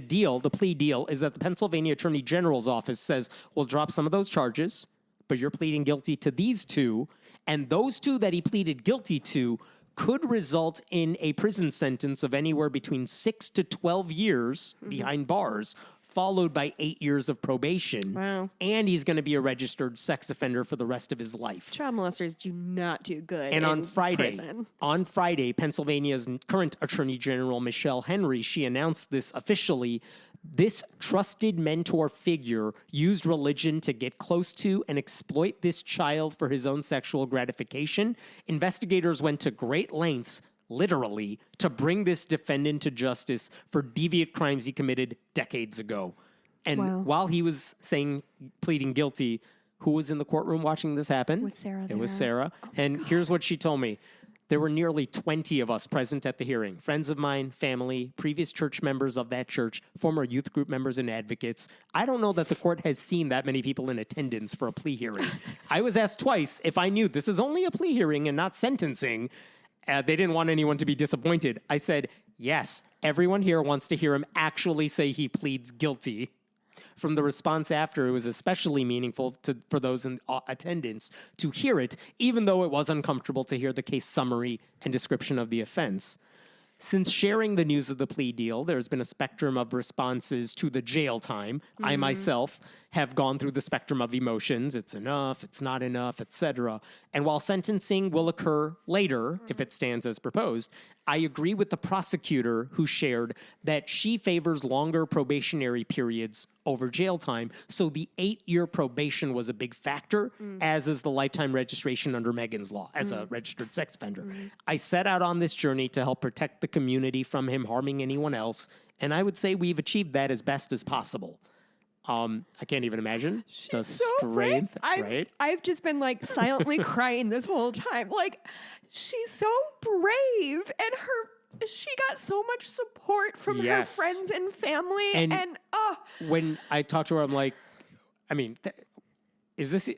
plea deal, is that the Pennsylvania Attorney General's office says, we'll drop some of those charges, but you're pleading guilty to these two. And those two that he pleaded guilty to could result in a prison sentence of anywhere between 6 to 12 years behind bars, followed by 8 years of probation. Wow. And he's going to be a registered sex offender for the rest of his life. Child molesters do not do good. And in prison. on Friday, Pennsylvania's current Attorney General, Michelle Henry, she announced this officially. This trusted mentor figure used religion to get close to and exploit this child for his own sexual gratification. Investigators went to great lengths, literally, to bring this defendant to justice for deviant crimes he committed decades ago. And Wow. while he was pleading guilty, who was in the courtroom watching this happen? Was Sarah It was there? Sarah. And here's what she told me. There were nearly 20 of us present at the hearing. Friends of mine, family, previous church members of that church, former youth group members and advocates. I don't know that the court has seen that many people in attendance for a plea hearing. I was asked twice if I knew this is only a plea hearing and not sentencing. They didn't want anyone to be disappointed. I said, yes, everyone here wants to hear him actually say he pleads guilty. From the response after, it was especially meaningful for those in attendance to hear it, even though it was uncomfortable to hear the case summary and description of the offense. Since sharing the news of the plea deal, there's been a spectrum of responses to the jail time. I myself have gone through the spectrum of emotions. It's enough, it's not enough, etc. And while sentencing will occur later, if it stands as proposed, I agree with the prosecutor who shared that she favors longer probationary periods over jail time. So the 8-year probation was a big factor, as is the lifetime registration under Megan's law as a registered sex offender. I set out on this journey to help protect the community from him harming anyone else, and I would say we've achieved that as best as possible. I can't even imagine the strength, right? I've just been like silently crying this whole time. Like, she's so brave, and she got so much support from her friends and family. And when I talked to her, I'm like, I mean, this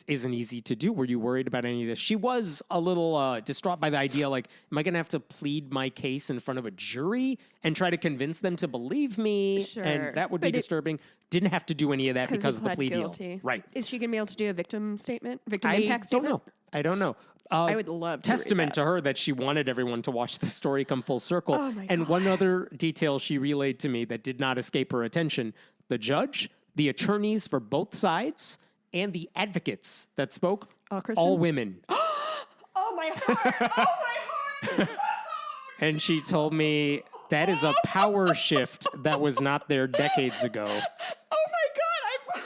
isn't easy to do. Were you worried about any of this? She was a little distraught by the idea, like, am I going to have to plead my case in front of a jury and try to convince them to believe me? Sure. And that would be disturbing. Didn't have to do any of that because of the plea deal. Right. Is she going to be able to do a victim statement? Victim impact statement? I don't know. I would love to testament to her that she wanted everyone to watch the story come full circle. Oh my and God. one other detail she relayed to me that did not escape her attention: the judge, the attorneys for both sides, and the advocates that spoke, all women. Oh, my heart. Oh, my heart. And she told me that is a power shift that was not there decades ago. Oh, my God.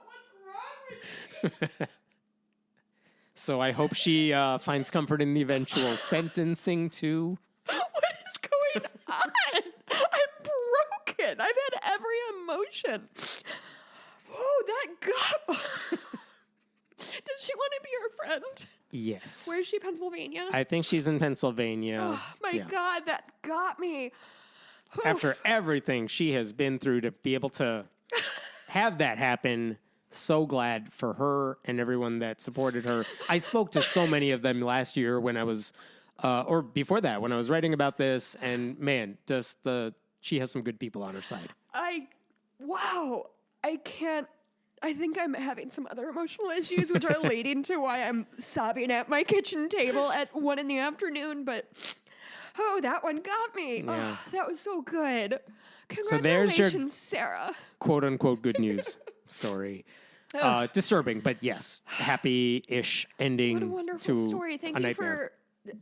What's wrong with me? So I hope she finds comfort in the eventual sentencing, too. What is going on? I'm broken. I've had every emotion. Oh, that got. Does she want to be your friend? Yes. Where is she, Pennsylvania? I think she's in Pennsylvania. Oh, my God, that got me. After everything she has been through to be able to have that happen, so glad for her and everyone that supported her. I spoke to so many of them last year when I was, or before that, when I was writing about this, and man, she has some good people on her side. Wow. I think I'm having some other emotional issues, which are leading to why I'm sobbing at my kitchen table at 1 PM. But, that one got me. Yeah. Oh, that was so good. So there's your Congratulations, Sarah. quote unquote good news story. Disturbing, but yes, happy-ish ending. What a wonderful story. A Thank you nightmare.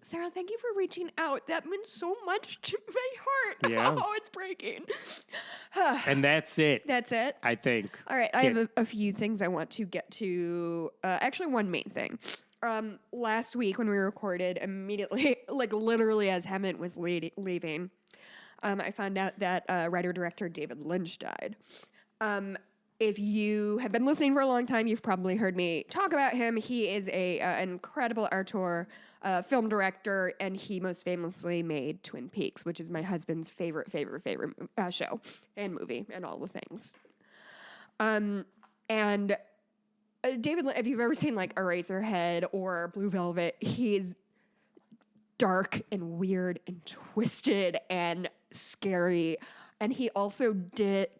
Sarah, thank you for reaching out. That meant so much to my heart. Yeah. Oh, it's breaking. And that's it. That's it. I think. All right, I have a few things I want to get to. Actually, one main thing. Last week when we recorded, immediately, like literally as Hemant was leaving, I found out that writer-director David Lynch died. If you have been listening for a long time, you've probably heard me talk about him. He is an incredible auteur, film director, and he most famously made Twin Peaks, which is my husband's favorite show and movie and all the things. And David, if you've ever seen like Eraserhead or Blue Velvet, he's dark and weird and twisted and scary. And he also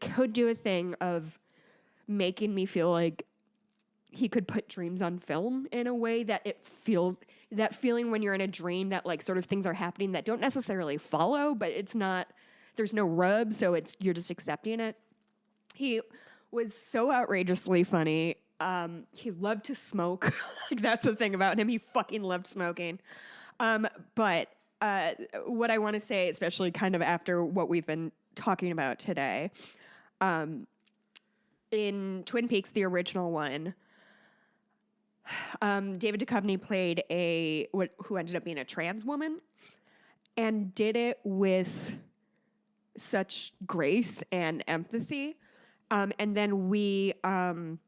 could do a thing of making me feel like he could put dreams on film in a way that it feels, that feeling when you're in a dream that like sort of things are happening that don't necessarily follow, but it's not, there's no rub, so you're just accepting it. He was so outrageously funny. He loved to smoke. Like that's the thing about him. He fucking loved smoking. But what I want to say, especially kind of after what we've been talking about today, in Twin Peaks, the original one, David Duchovny played who ended up being a trans woman, and did it with such grace and empathy. And then we come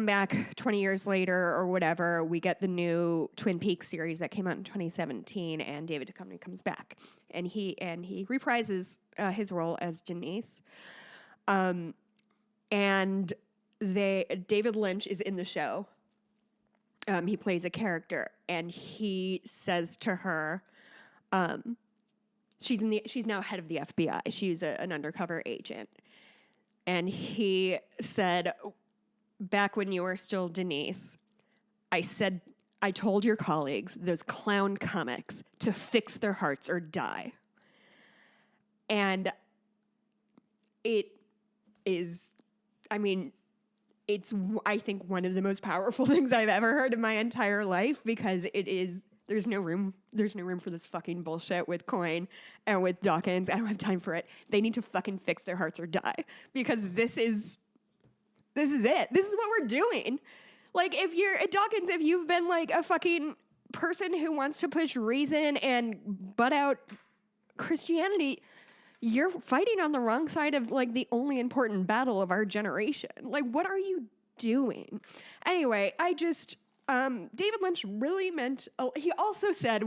back 20 years later or whatever, we get the new Twin Peaks series that came out in 2017, and David Duchovny comes back, and he reprises his role as Denise. And David Lynch is in the show, He plays a character, and he says to her, she's now head of the FBI. She's an undercover agent. And he said, back when you were still Denise, I told your colleagues, those clown comics, to fix their hearts or die. And it is, I mean, it's, I think, one of the most powerful things I've ever heard in my entire life, because it is, there's no room for this fucking bullshit with Coyne and with Dawkins. I don't have time for it. They need to fucking fix their hearts or die, because this is it. This is what we're doing. Like, if you're at Dawkins, if you've been like a fucking person who wants to push reason and butt out Christianity, you're fighting on the wrong side of like the only important battle of our generation. Like, what are you doing? Anyway, David Lynch really meant, he also said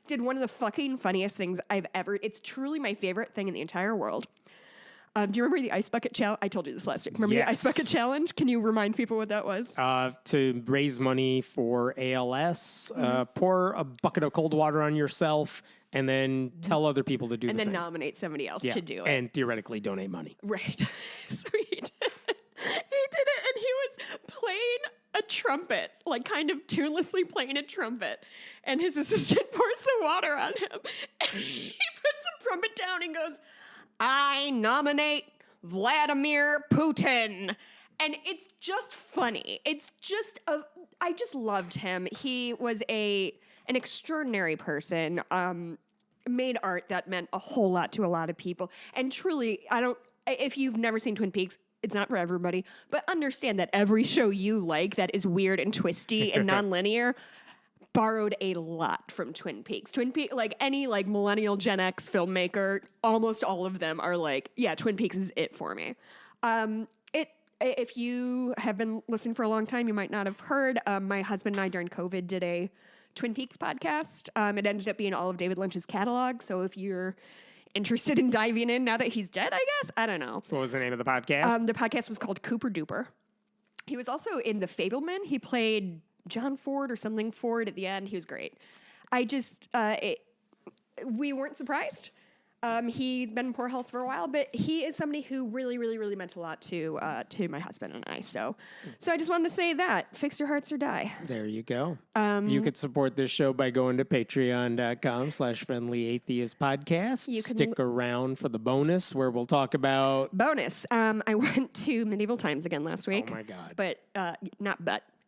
did one of the fucking funniest things I've ever, it's truly my favorite thing in the entire world. Do you remember the Ice Bucket Challenge? I told you this last week. Remember the Ice Bucket Challenge? Can you remind people what that was? To raise money for ALS, pour a bucket of cold water on yourself, and then tell other people to do the same. And then nominate somebody else to do it. And theoretically donate money. Right. So he did it. And he was playing a trumpet, like kind of tunelessly playing a trumpet. And his assistant pours the water on him. And he puts the trumpet down and goes, I nominate Vladimir Putin. And it's just funny. It's just, I just loved him. He was an extraordinary person, made art that meant a whole lot to a lot of people. And truly, if you've never seen Twin Peaks, it's not for everybody, but understand that every show you like that is weird and twisty and nonlinear borrowed a lot from Twin Peaks. Twin Peaks, like any like millennial Gen X filmmaker, almost all of them are like, yeah, Twin Peaks is it for me. If you have been listening for a long time, you might not have heard. My husband and I during COVID did a Twin Peaks podcast. It ended up being all of David Lynch's catalog. So if you're interested in diving in now that he's dead, I guess, I don't know. What was the name of the podcast? The podcast was called Cooper Duper. He was also in The Fableman. He played John Ford or something Ford at the end. He was great. We weren't surprised. He's been in poor health for a while, but he is somebody who really, really, really meant a lot to my husband and I. So I just wanted to say that. Fix your hearts or die. There you go. You could support this show by going to patreon.com/friendlyatheistpodcast. You can Stick around for the bonus where we'll talk about... Bonus. I went to Medieval Times again last week. Oh, my God. But,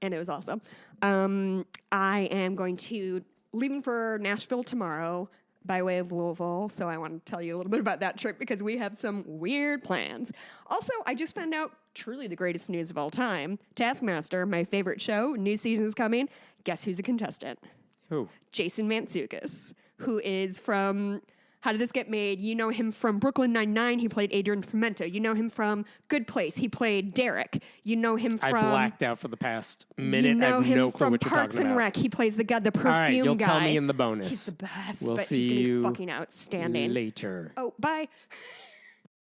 and it was awesome. I am going to leaving for Nashville tomorrow by way of Louisville, so I want to tell you a little bit about that trip because we have some weird plans. Also, I just found out truly the greatest news of all time. Taskmaster, my favorite show, new season's coming. Guess who's a contestant? Who? Jason Mantzoukas, who is from... How Did This Get Made? You know him from Brooklyn Nine-Nine. He played Adrian Pimento. You know him from Good Place. He played Derek. You know him from... I blacked out for the past minute. You know I have no him clue from what you're Parks talking and about. Rec. He plays the perfume guy. All right, you'll tell me in the bonus. He's the best, We'll but see he's going to you be fucking outstanding. later. Oh, bye.